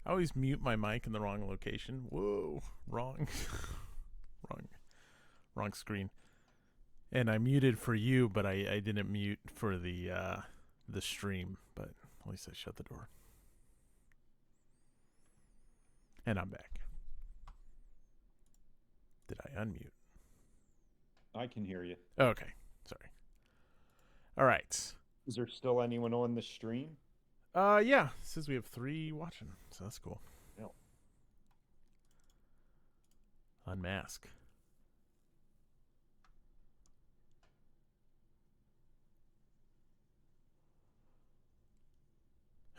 I always mute my mic in the wrong location. Whoa, wrong, wrong, wrong screen. And I muted for you, but I didn't mute for the stream. But at least I shut the door. And I'm back. Did I unmute? I can hear you. Okay, sorry. All right. Is there still anyone on the stream? Yeah. It says we have 3 watching, so that's cool. Yeah. Unmask.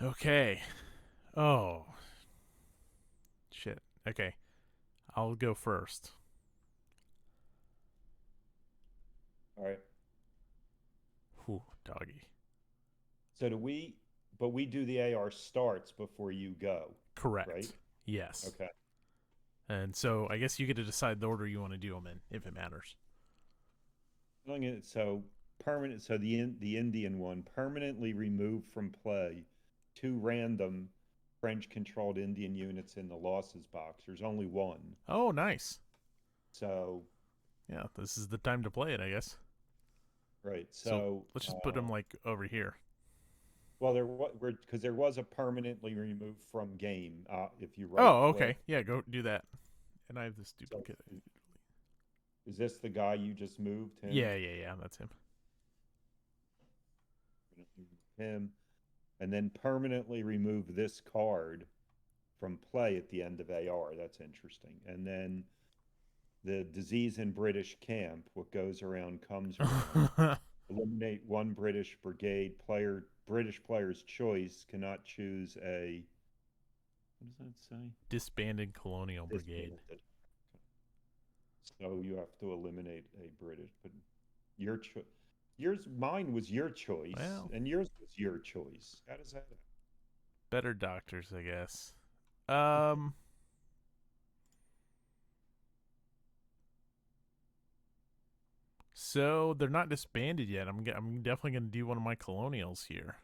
Okay. Oh. Shit. Okay. I'll go first. All right. Whew, doggy. So but we do the AR starts before you go. Correct. Right? Yes. Okay. And so I guess you get to decide the order you want to do them in, if it matters. So permanent. So the Indian one, permanently removed from play 2 random French-controlled Indian units in the losses box. There's only 1. Oh, nice. So Yeah, this is the time to play it, I guess. right. So So, let's just put them like over here. well, there was because there was a permanently removed from game. If you right Oh, click. okay. Yeah, go do that. And I have this So, duplicate. is this the guy you just moved him? Yeah. That's him. Him, and then permanently remove this card from play at the end of AR. That's interesting. And then the disease in British camp, what goes around comes around. Eliminate one British brigade player. British player's choice cannot choose a. What does that say? Disbanded Colonial Brigade. Disbanded. So you have to eliminate a British, but your choice. Mine was your choice, Well, and yours was your choice. How does that happen? better doctors, I guess. Um, so they're not disbanded yet. I'm definitely gonna do one of my colonials here,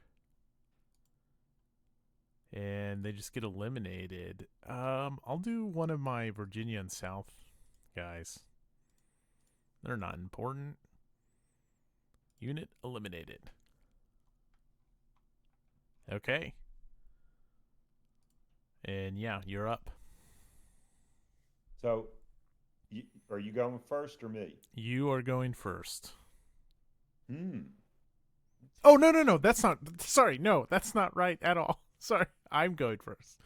and they just get eliminated. I'll do one of my Virginia and South guys. They're not important. Unit eliminated. Okay. And yeah, you're up. So, are you going first or me? You are going first. Hmm. Oh, no. That's not. Sorry, no, that's not right at all. Sorry, I'm going first.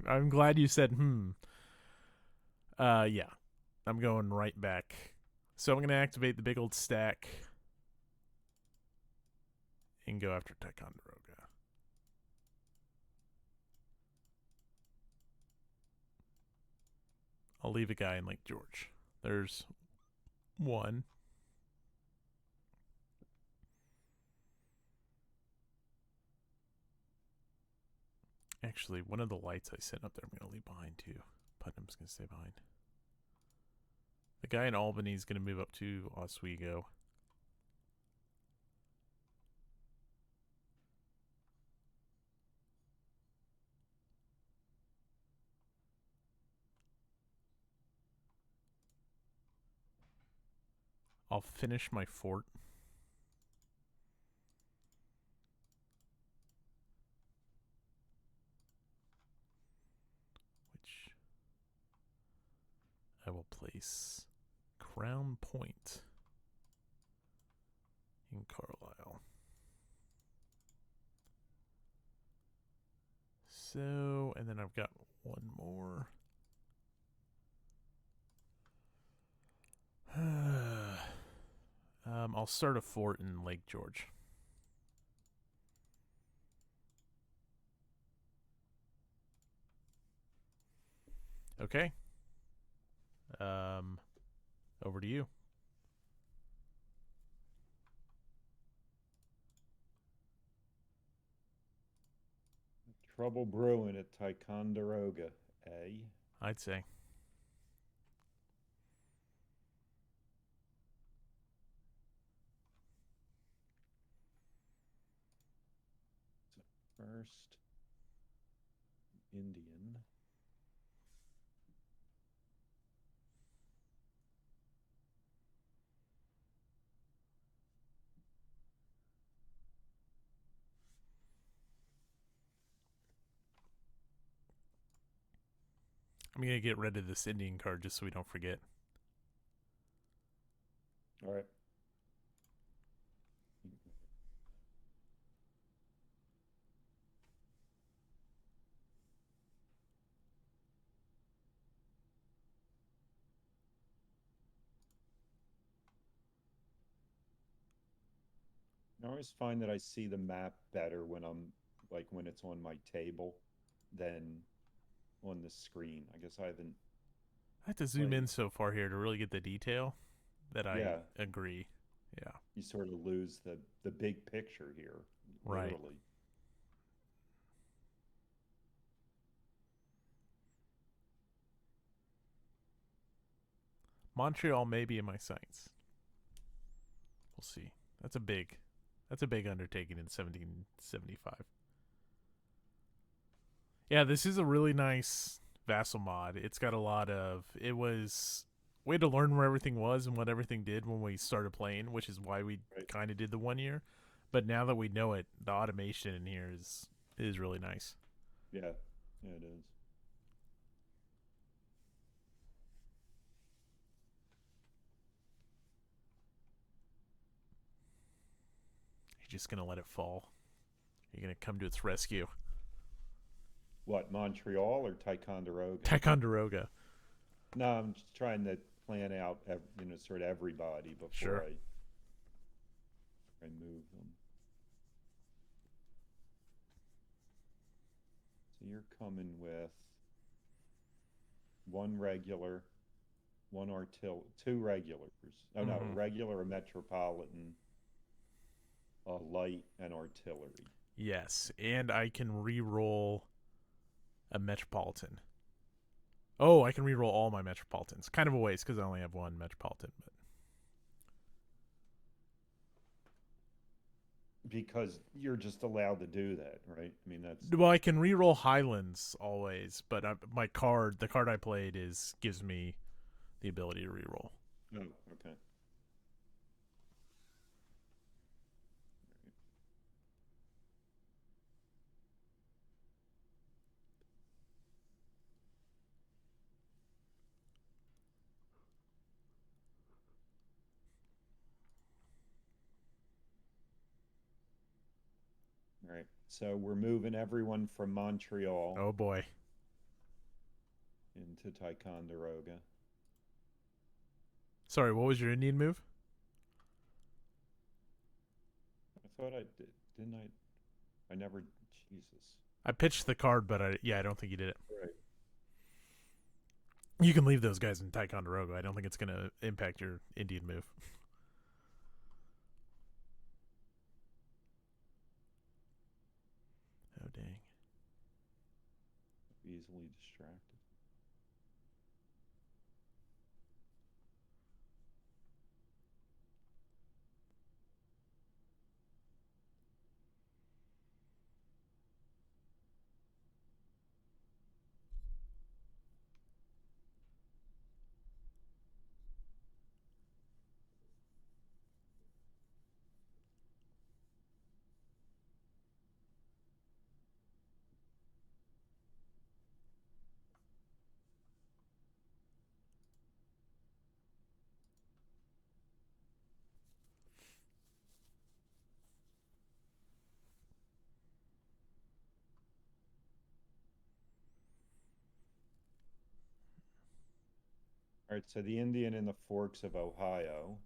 I'm glad you said hmm. Yeah, I'm going right back. So I'm gonna activate the big old stack and go after Ticonderoga. I'll leave a guy in Lake George. There's one. Actually, one of the lights I sent up there, I'm gonna leave behind too. Putnam's gonna stay behind. The guy in Albany is gonna move up to Oswego. I'll finish my fort. Which I will place Crown Point in Carlisle. So, and then I've got one more. I'll start a fort in Lake George. Okay. Um, over to you. Trouble brewing at Ticonderoga, eh? I'd say. First, Indian. I'm gonna get rid of this Indian card just so we don't forget. All right. I always find that I see the map better when I'm like when it's on my table than on the screen. I guess I haven't I have to zoom played. in so far here to really get the detail that I Yeah, agree. Yeah. you sort of lose the big picture here, Right. literally. Montreal may be in my sights. We'll see. That's a big undertaking in 1775. Yeah, this is a really nice Vassal mod. It's got a lot of. It was we had to learn where everything was and what everything did when we started playing, which is why we Right. kind of did the 1 year. But now that we know it, the automation in here is really nice. Yeah. Yeah, it is. You're just gonna let it fall. You're gonna come to its rescue. What, Montreal or Ticonderoga? Ticonderoga. No, I'm just trying to plan out, sort of everybody before Sure. I move them. So you're coming with one regular, two regulars. Oh no, Mm-hmm. regular, a metropolitan, a light, and artillery. Yes, and I can re-roll a metropolitan. Oh, I can re-roll all my metropolitans. Kind of a waste because I only have one metropolitan. Because you're just allowed to do that, right? I mean, that's But well, I can re-roll Highlands always, but the card I played gives me the ability to re-roll. oh, okay. All right. So we're moving everyone from Montreal Oh boy. into Ticonderoga. Sorry, what was your Indian move? I thought I did, didn't I? I never. Jesus. I pitched the card, but I don't think you did it. Right. You can leave those guys in Ticonderoga. I don't think it's gonna impact your Indian move. Oh dang. Easily distracted. All right. So the Indian in the Forks of Ohio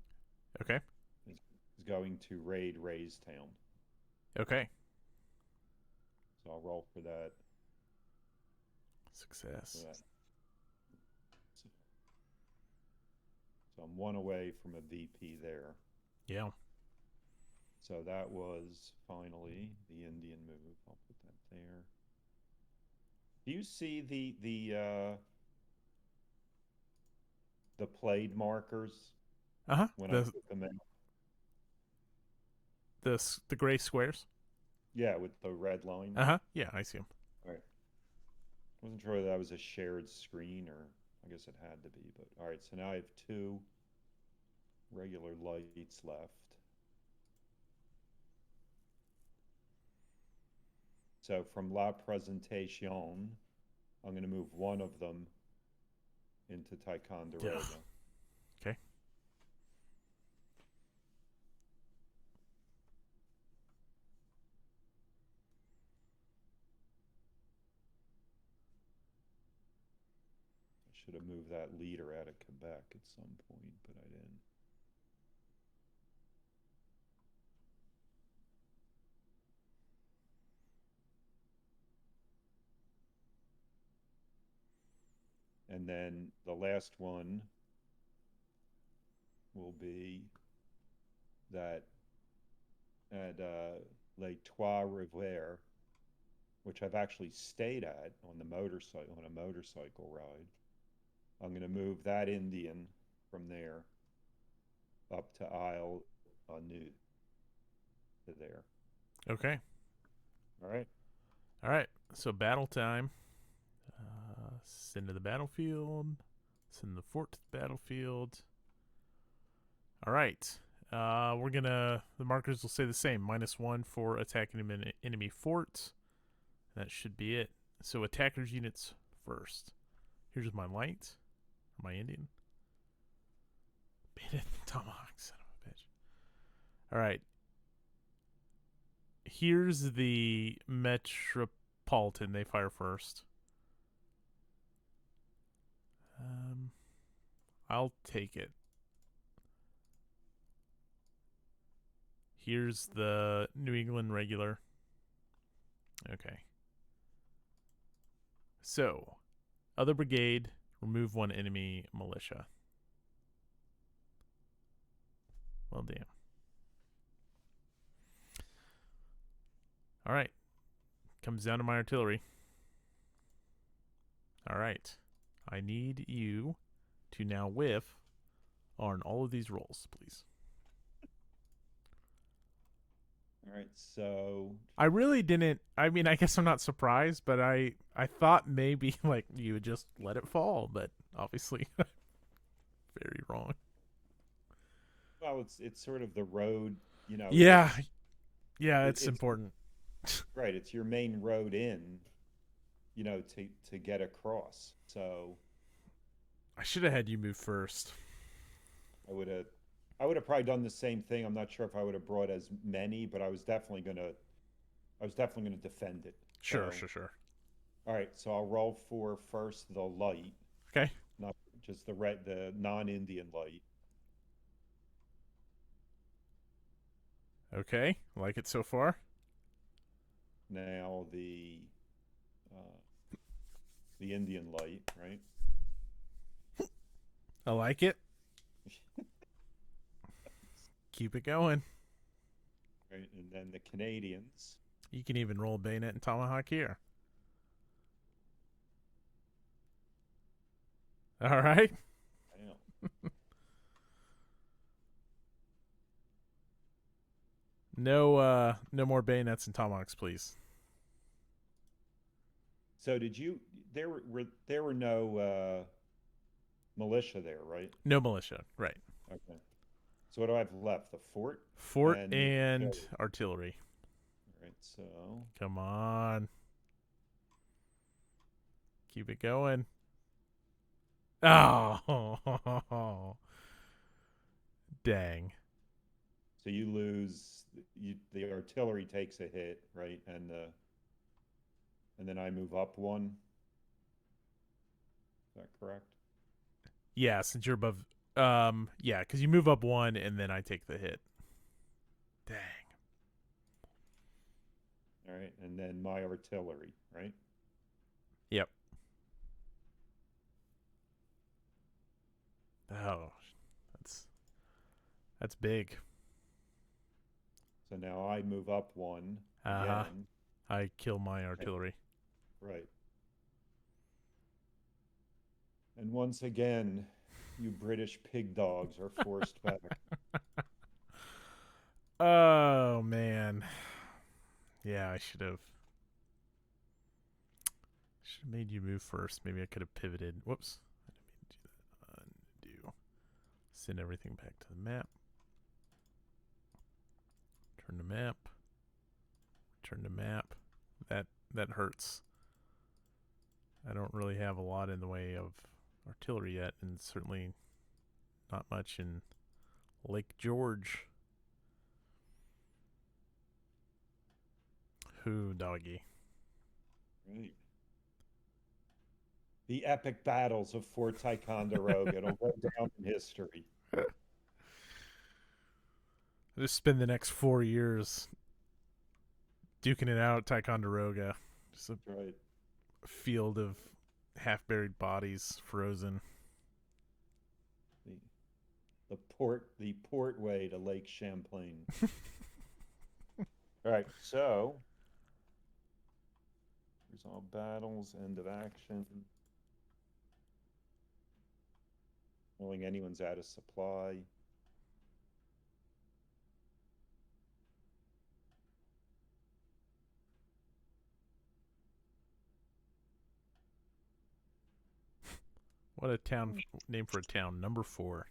Okay. is going to raid Raystown. Okay. So I'll roll for that. For Success. that. So, so I'm one away from a VP there. Yeah. So that was finally the Indian move. I'll put that there. Do you see the played markers Uh huh. when I put them in? The gray squares. Yeah, with the red lines. Uh huh. Yeah, I see them. All right. Wasn't sure whether that was a shared screen or I guess it had to be, but all right, so now I have two regular lights left. So from La Presentation, I'm going to move one of them into Ticonderoga. Okay. I should have moved that leader out of Quebec at some point, but I didn't. And then the last one will be that at Les Trois Rivières, which I've actually stayed at on a motorcycle ride. I'm going to move that Indian from there up to Isle New to there. Okay. All right. All right. So battle time. Send to the battlefield. Send the fort to the battlefield. All right. The markers will say the same. -1 for attacking an enemy fort. That should be it. So attackers units first. Here's my light. My Indian. Bayonets Tomahawks, son of a bitch. All right. Here's the Metropolitan. They fire first. I'll take it. Here's the New England regular. Okay. So, other brigade, remove 1 enemy militia. Well, damn. All right. Comes down to my artillery. All right. I need you to now whiff on all of these rolls, please. All right, so I really didn't. I mean, I guess I'm not surprised, but I thought maybe like you would just let it fall, but obviously, very wrong. well, it's sort of the road, Yeah, It's yeah, it, it's it's important. right. It's your main road in, to get across. So I should have had you move first. I would have I would have probably done the same thing. I'm not sure if I would have brought as many, but I was definitely gonna defend it. Sure, So sure, sure. all right, so I'll roll for first the light, Okay. not just the non-Indian light. Okay. Like it so far. Now the Indian light, right? I like it. Keep it going. Right, and then the Canadians. You can even roll bayonet and tomahawk here. All right. Damn. No more bayonets and tomahawks, please. So did you? There were no militia there, right? No militia. Right. Okay. So what do I have left? The fort Fort and the and artillery. artillery. All right. So Come on. Keep it going. Oh. Dang. so you lose. The artillery takes a hit, right? And then I move up one. Is that correct? Yeah, since you're above yeah, cuz you move up 1 and then I take the hit. Dang. All right. And then my artillery, right? Yep. Oh. That's big. So now I move up one Uh-huh. again. I kill my Okay. artillery. Right. And once again, you British pig dogs are forced back. Oh man. Yeah, I should have made you move first. Maybe I could have pivoted. Whoops. I didn't mean to do that. Undo. Send everything back to the map. Turn the map. Turn the map. That hurts. I don't really have a lot in the way of artillery yet, and certainly not much in Lake George. Who, doggy? Right. The epic battles of Fort Ticonderoga. It'll go down in history. I just spend the next 4 years duking it out at Ticonderoga. Just a Right. field of half-buried bodies, frozen. The port way to Lake Champlain. All right, so resolve battles, end of action. Knowing anyone's out of supply. What a town name for a town. Number 4.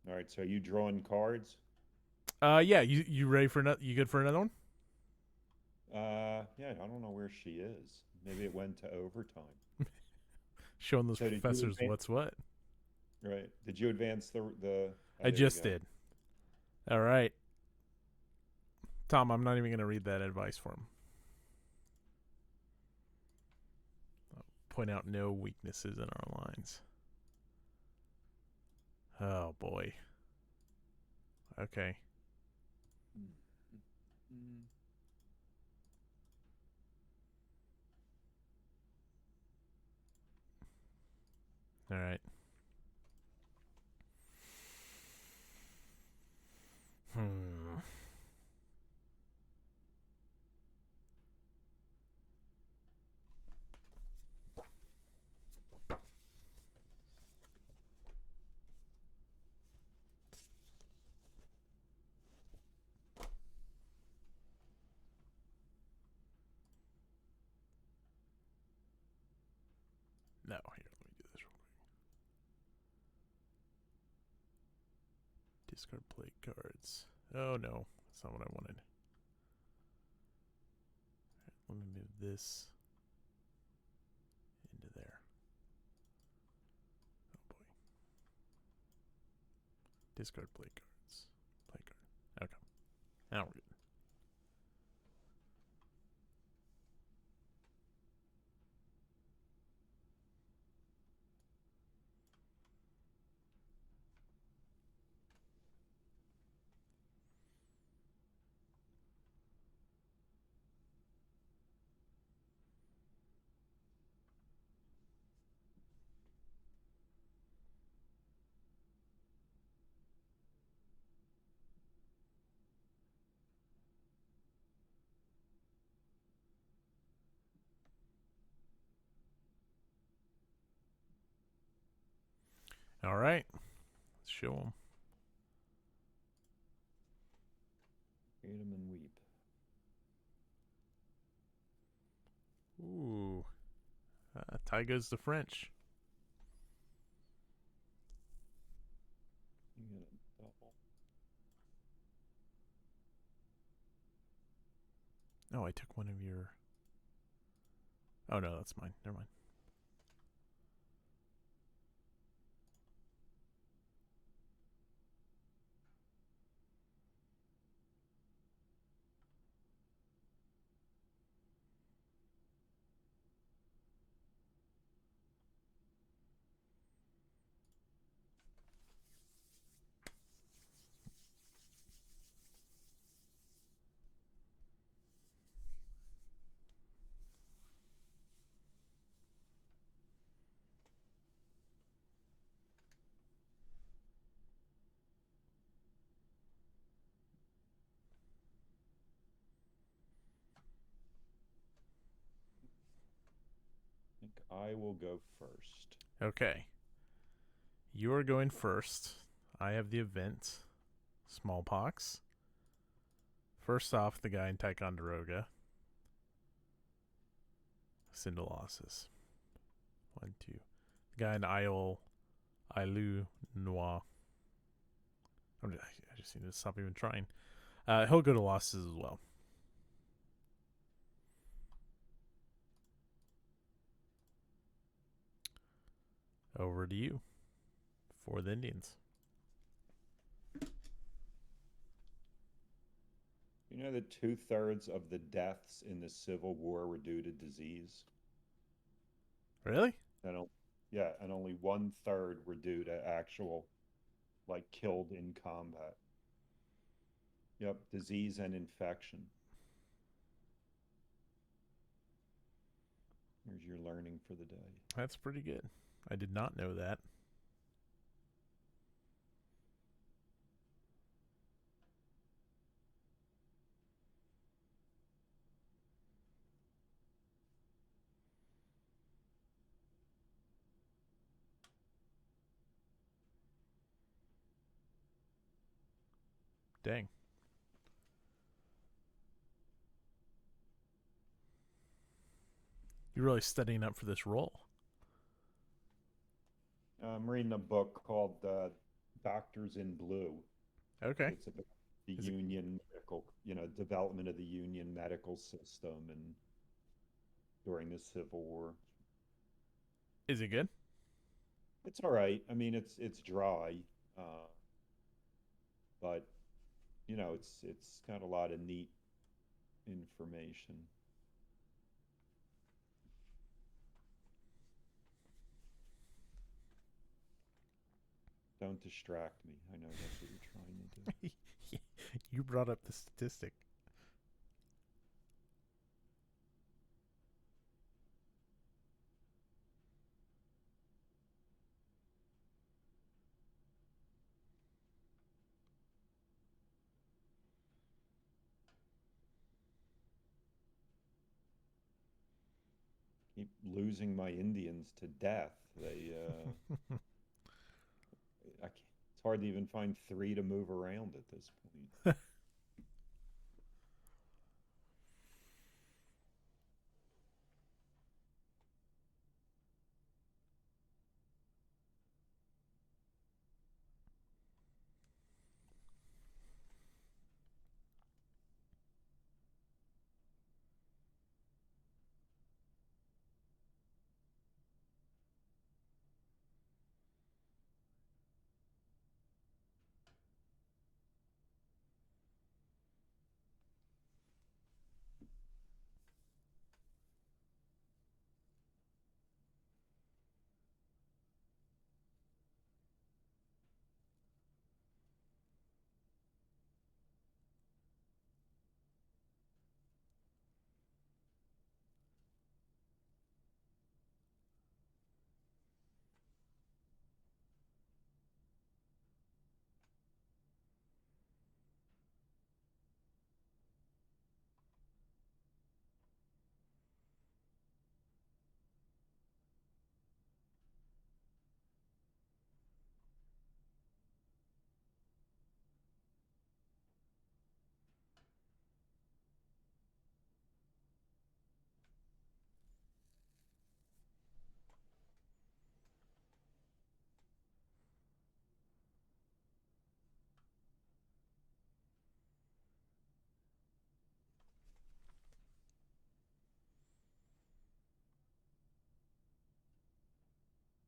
All right, so are you drawing cards? Yeah. You ready for another? You good for another one? Yeah, I don't know where she is. Maybe it went to overtime. Showing those So did you professors advance? what's what. Right. Did you advance the? Oh, I there you just go. did. All right, Tom. I'm not even gonna read that advice for him. Point out no weaknesses in our lines. Oh boy. Okay. Mm. All right. Hmm. No, here, let me do this real quick. Discard play cards. Oh no, that's not what I wanted. Let me move this into there. Oh boy. Discard play cards. Play card. Okay. Now we're good. All right. Let's show them. Read 'em and weep. Ooh. Tie goes the French. You get a double. Oh, I took one of your. Oh no, that's mine. Never mind. I think I will go first. Okay. You're going first. I have the event. Smallpox. First off, the guy in Ticonderoga. Single losses. 1, 2. The guy in Ilu Noir. I just need to stop even trying. He'll go to losses as well. Over to you for the Indians. You know that 2/3 of the deaths in the Civil War were due to disease? Really? And yeah, and only 1/3 were due to actual, like, killed in combat. Yep, disease and infection. Here's your learning for the day. That's pretty good. I did not know that. Dang. You're really studying up for this role. I'm reading a book called Doctors in Blue. Okay. It's about the Is it union medical, development of the union medical system and during the Civil War. is it good? It's all right. I mean, it's dry, uh, but it's got a lot of neat information. Don't distract me. I know that's what you're trying to do. You brought up the statistic. Keep losing my Indians to death. It's hard to even find three to move around at this point.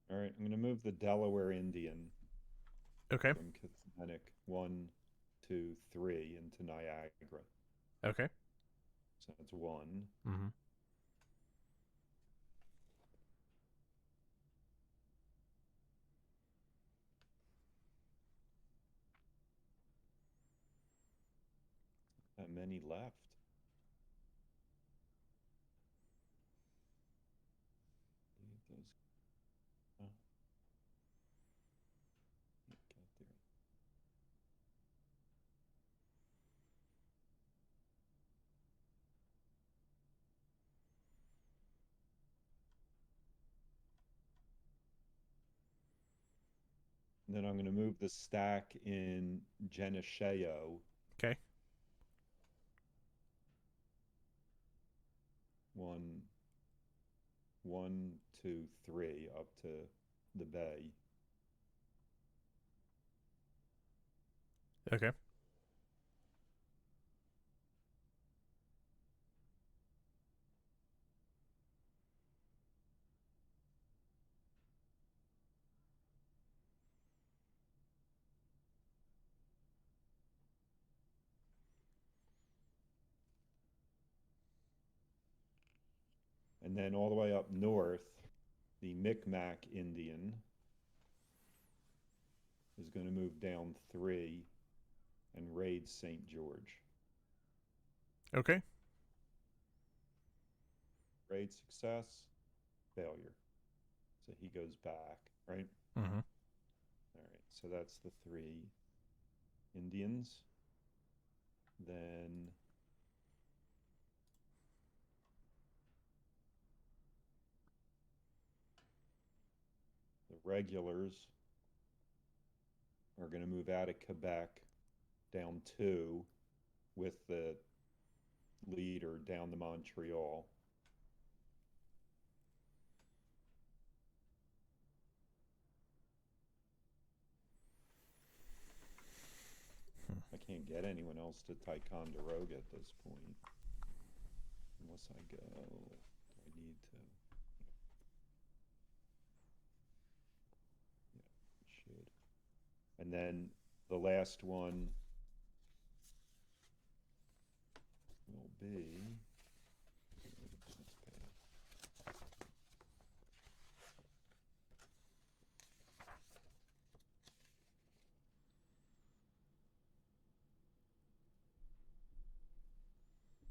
All right, I'm going to move the Delaware Indian Okay. from Kathmannik 1, 2, 3 into Niagara. Okay. So that's one. Mm-hmm. Not many left. Leave those. Oh, can't get there. And then I'm going to move the stack in Geneseo Okay. 1, 1, 2, 3 up to the bay. Okay. And then all the way up north, the Micmac Indian is going to move down 3 and raid St. George. Okay. Raid success, failure. So he goes back, right? Mm-hmm. All right, so that's the 3 Indians. Then the regulars are going to move out of Quebec down 2 with the leader down to Montreal. can't get anyone else to Ticonderoga at this point. Unless I go, I need to. Yeah, it should. And then the last one will be.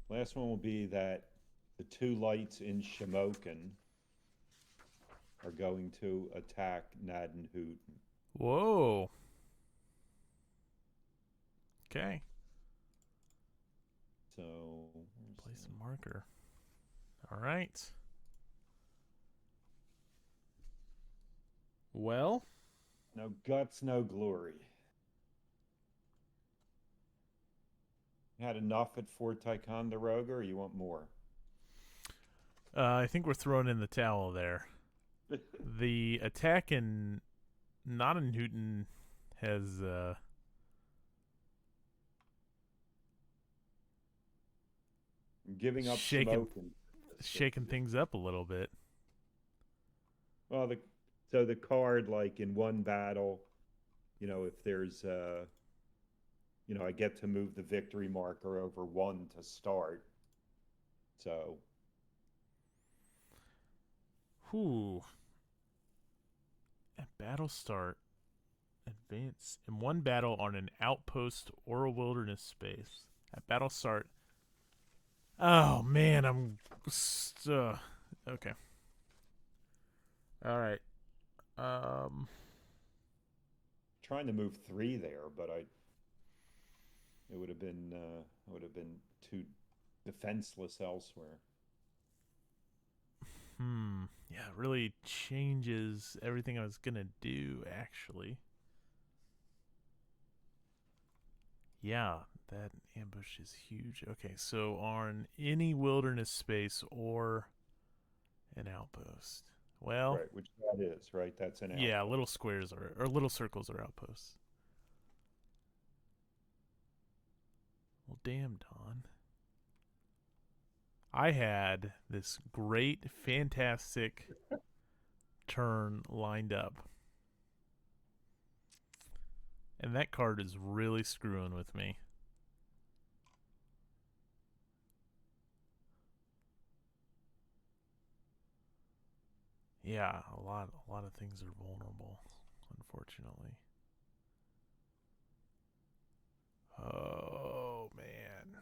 Last one will be that the two lights in Shamokin are going to attack Nadenhut. Whoa. Okay. So Place a marker. All right. Well, no guts, no glory. Had enough at Fort Ticonderoga, or you want more? I think we're throwing in the towel there. The attack in Nottingham has Giving up shaken smoke and shaken things up a little bit. well, so the card, like in one battle, if there's I get to move the victory marker over one to start. So Whew. At battle start, advance in one battle on an outpost or a wilderness space. At battle start. Oh man, okay. All right. trying to move three there, but it would have been too defenseless elsewhere. Yeah, it really changes everything I was gonna do, actually. Yeah, that ambush is huge. Okay, so on any wilderness space or an outpost. Well, Right, which that is, right? That's an yeah, outpost. little squares or little circles are outposts. Well, damn, Don. I had this great, fantastic turn lined up. And that card is really screwing with me. Yeah, a lot of things are vulnerable, unfortunately. Oh man.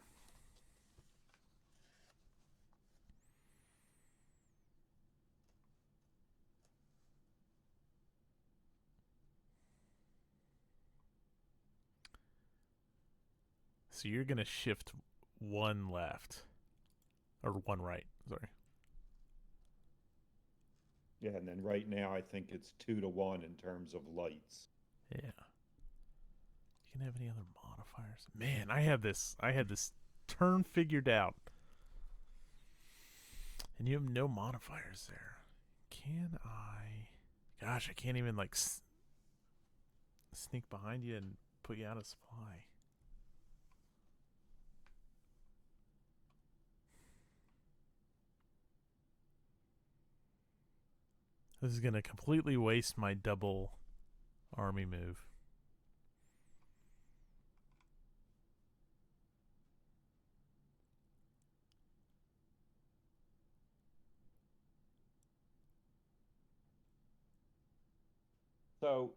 So you're going to shift one left or one right, sorry. Yeah, and then right now I think it's 2-1 in terms of lights. Yeah. You can have any other modifiers? Man, I had this turn figured out. And you have no modifiers there. Can I? Gosh, I can't even like sneak behind you and put you out of supply. This is going to completely waste my double army move. So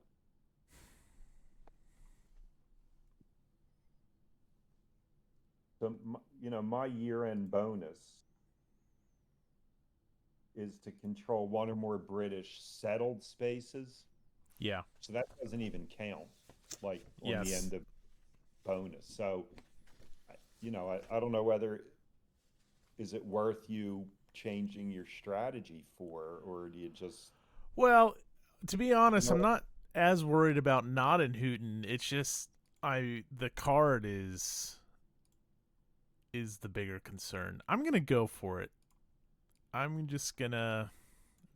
my year-end bonus is to control one or more British settled spaces. Yeah. So that doesn't even count, like on the Yes. end of bonus. So, I don't know whether is it worth you changing your strategy for, or do you just, Well, to be honest, I'm what? not as worried about not in Hooten. It's just the card is the bigger concern. I'm gonna go for it. I'm just gonna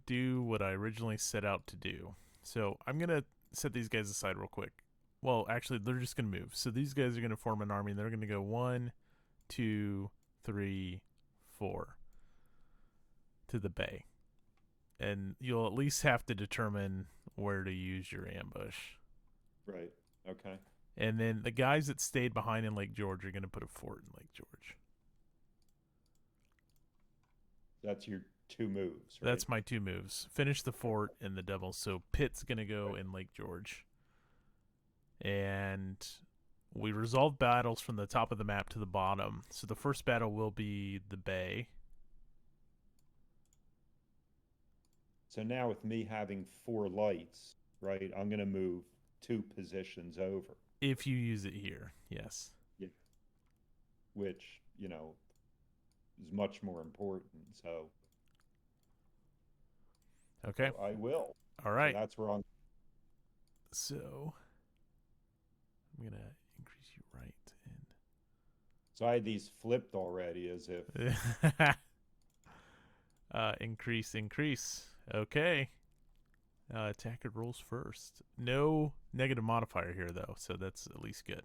do what I originally set out to do. So I'm gonna set these guys aside real quick. Well, actually, they're just going to move. So these guys are going to form an army. And they're going to go 1, 2, 3, 4 to the bay. And you'll at least have to determine where to use your ambush. Right. Okay. And then the guys that stayed behind in Lake George are going to put a fort in Lake George. That's your 2 moves, right? That's my 2 moves. Finish the fort and the devil. So Pitt's going to go in Lake George. And we resolve battles from the top of the map to the bottom. So the first battle will be the bay. So now with me having 4 lights, right, I'm going to move 2 positions over. If you use it here, yes. Yeah. Which, is much more important. So Okay. I will. All right. So that's where I'm. So I'm going to increase you right and So I had these flipped already as if. increase. Okay. Attacker rolls first. No negative modifier here, though, so that's at least good.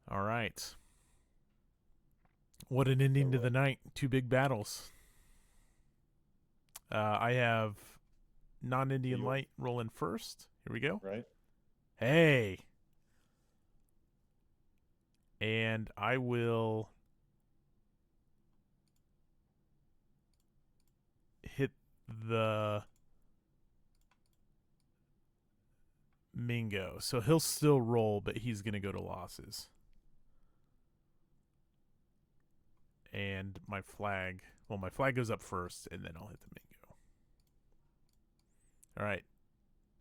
All right. What an ending to the night. 2 big battles. I have non-Indian light rolling first. Here we go. Right. Hey. And I will hit the Mingo. So he'll still roll, but he's going to go to losses. And my flag goes up first, and then I'll hit the Mingo. All right.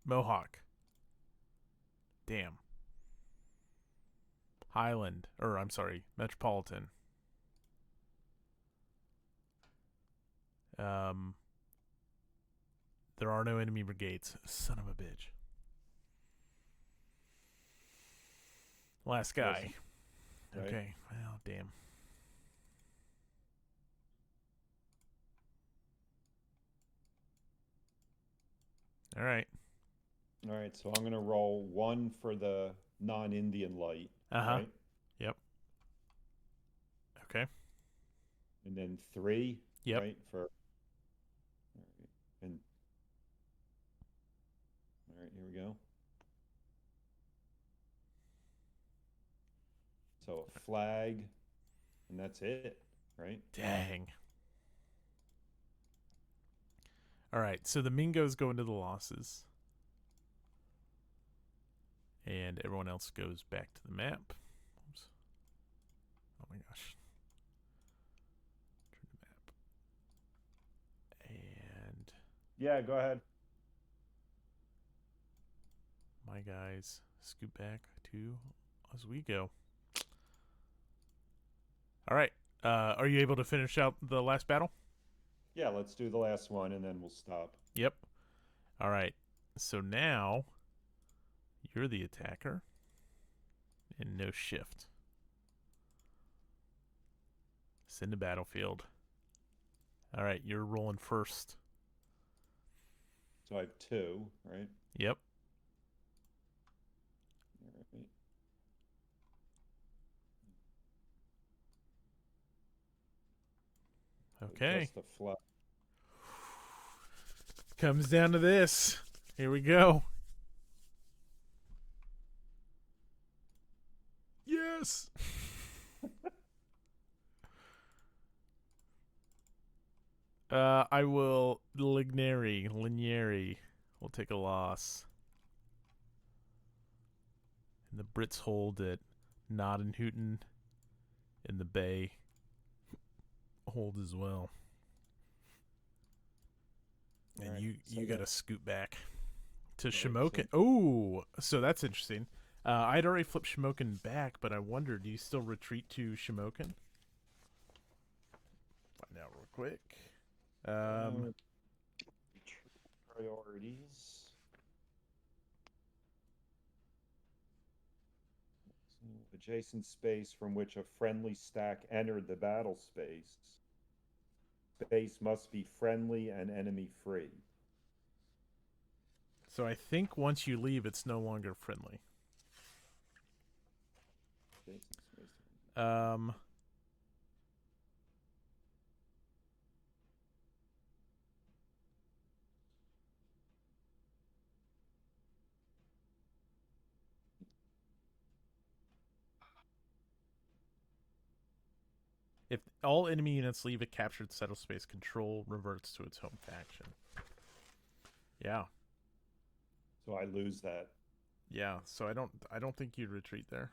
Mohawk. Damn. Metropolitan. There are no enemy brigades. Son of a bitch. Last guy. Right. Okay. Well, damn. All right. All right. So I'm going to roll 1 for the non-Indian light. Right. Yep. Okay. And then 3. Yep. Right. And all right, here we go. So a flag, and that's it, right? Dang. All right, so the Mingos go into the losses. And everyone else goes back to the map. Oops. Oh my gosh. Turn the map. And Yeah, go ahead. my guys scoot back to as we go. All right. Are you able to finish out the last battle? Yeah, let's do the last one, and then we'll stop. Yep. All right. So now you're the attacker. And no shift. Send to battlefield. All right, you're rolling first. So I have 2, right? Yep. All right. Okay. Just a flag. Comes down to this. Here we go. Yes. I will Linieri will take a loss. And the Brits hold at Nottingham in the Bay hold as well. And Right, you got to scoot back to right, Shamokin. Oh, so that's interesting. I'd already flipped Shamokin back, but I wonder, do you still retreat to Shamokin? Find out real quick. Priorities. Adjacent space from which a friendly stack entered the battle space. Space must be friendly and enemy free. So I think once you leave, it's no longer friendly. Jason Smith. Um, if all enemy units leave a captured settle space, control reverts to its home faction. Yeah, So I lose that. yeah. So I don't think you'd retreat there.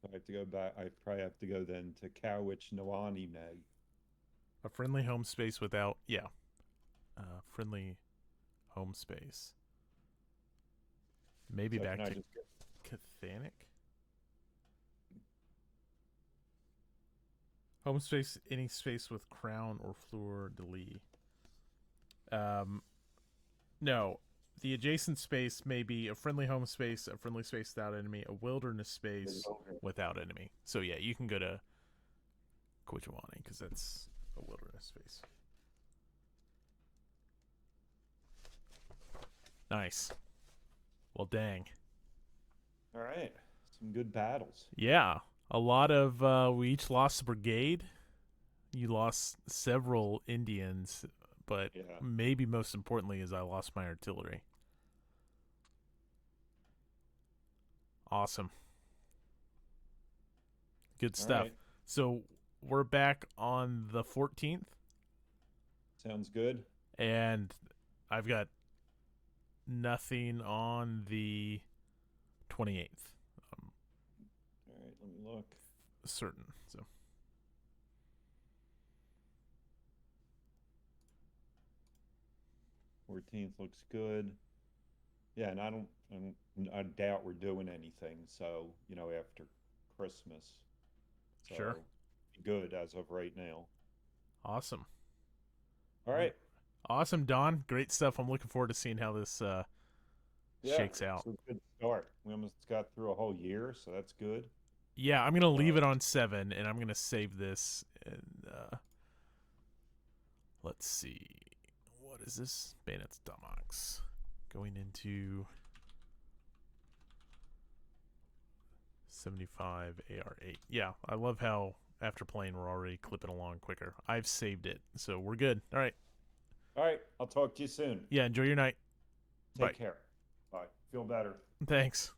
So I have to go back. I probably have to go then to Cowwitch Nawani Meg. A friendly home space without, yeah, friendly home space. Maybe So back can I to just get Cathanic. Home space, any space with crown or fleur de lis. No. The adjacent space may be a friendly home space, a friendly space without enemy, a wilderness space without enemy. So yeah, you can go to Kwichawani because that's a wilderness space. Nice. Well, dang. All right, some good battles. Yeah, a lot of we each lost a brigade. You lost several Indians, but Yeah. maybe most importantly is I lost my artillery. Awesome. Good All stuff. right. So we're back on the 14th, Sounds good. and I've got nothing on the 28th. I'm All right, let me look. certain. So 14th looks good. Yeah, and I doubt we're doing anything. So after Christmas. So sure. good as of right now. Awesome. All right. Awesome, Don. Great stuff. I'm looking forward to seeing how this shakes out. So good start. We almost got through a whole year, so that's good. Yeah, I'm gonna leave it on 7, and I'm gonna save this. And let's see, what is this? Bayonets Tomahawks going into 75 AR8. Yeah, I love how after playing we're already clipping along quicker. I've saved it, so we're good. All right. All right. I'll talk to you soon. Yeah, enjoy your night. Take Bye. care. Bye. Feel better. Thanks.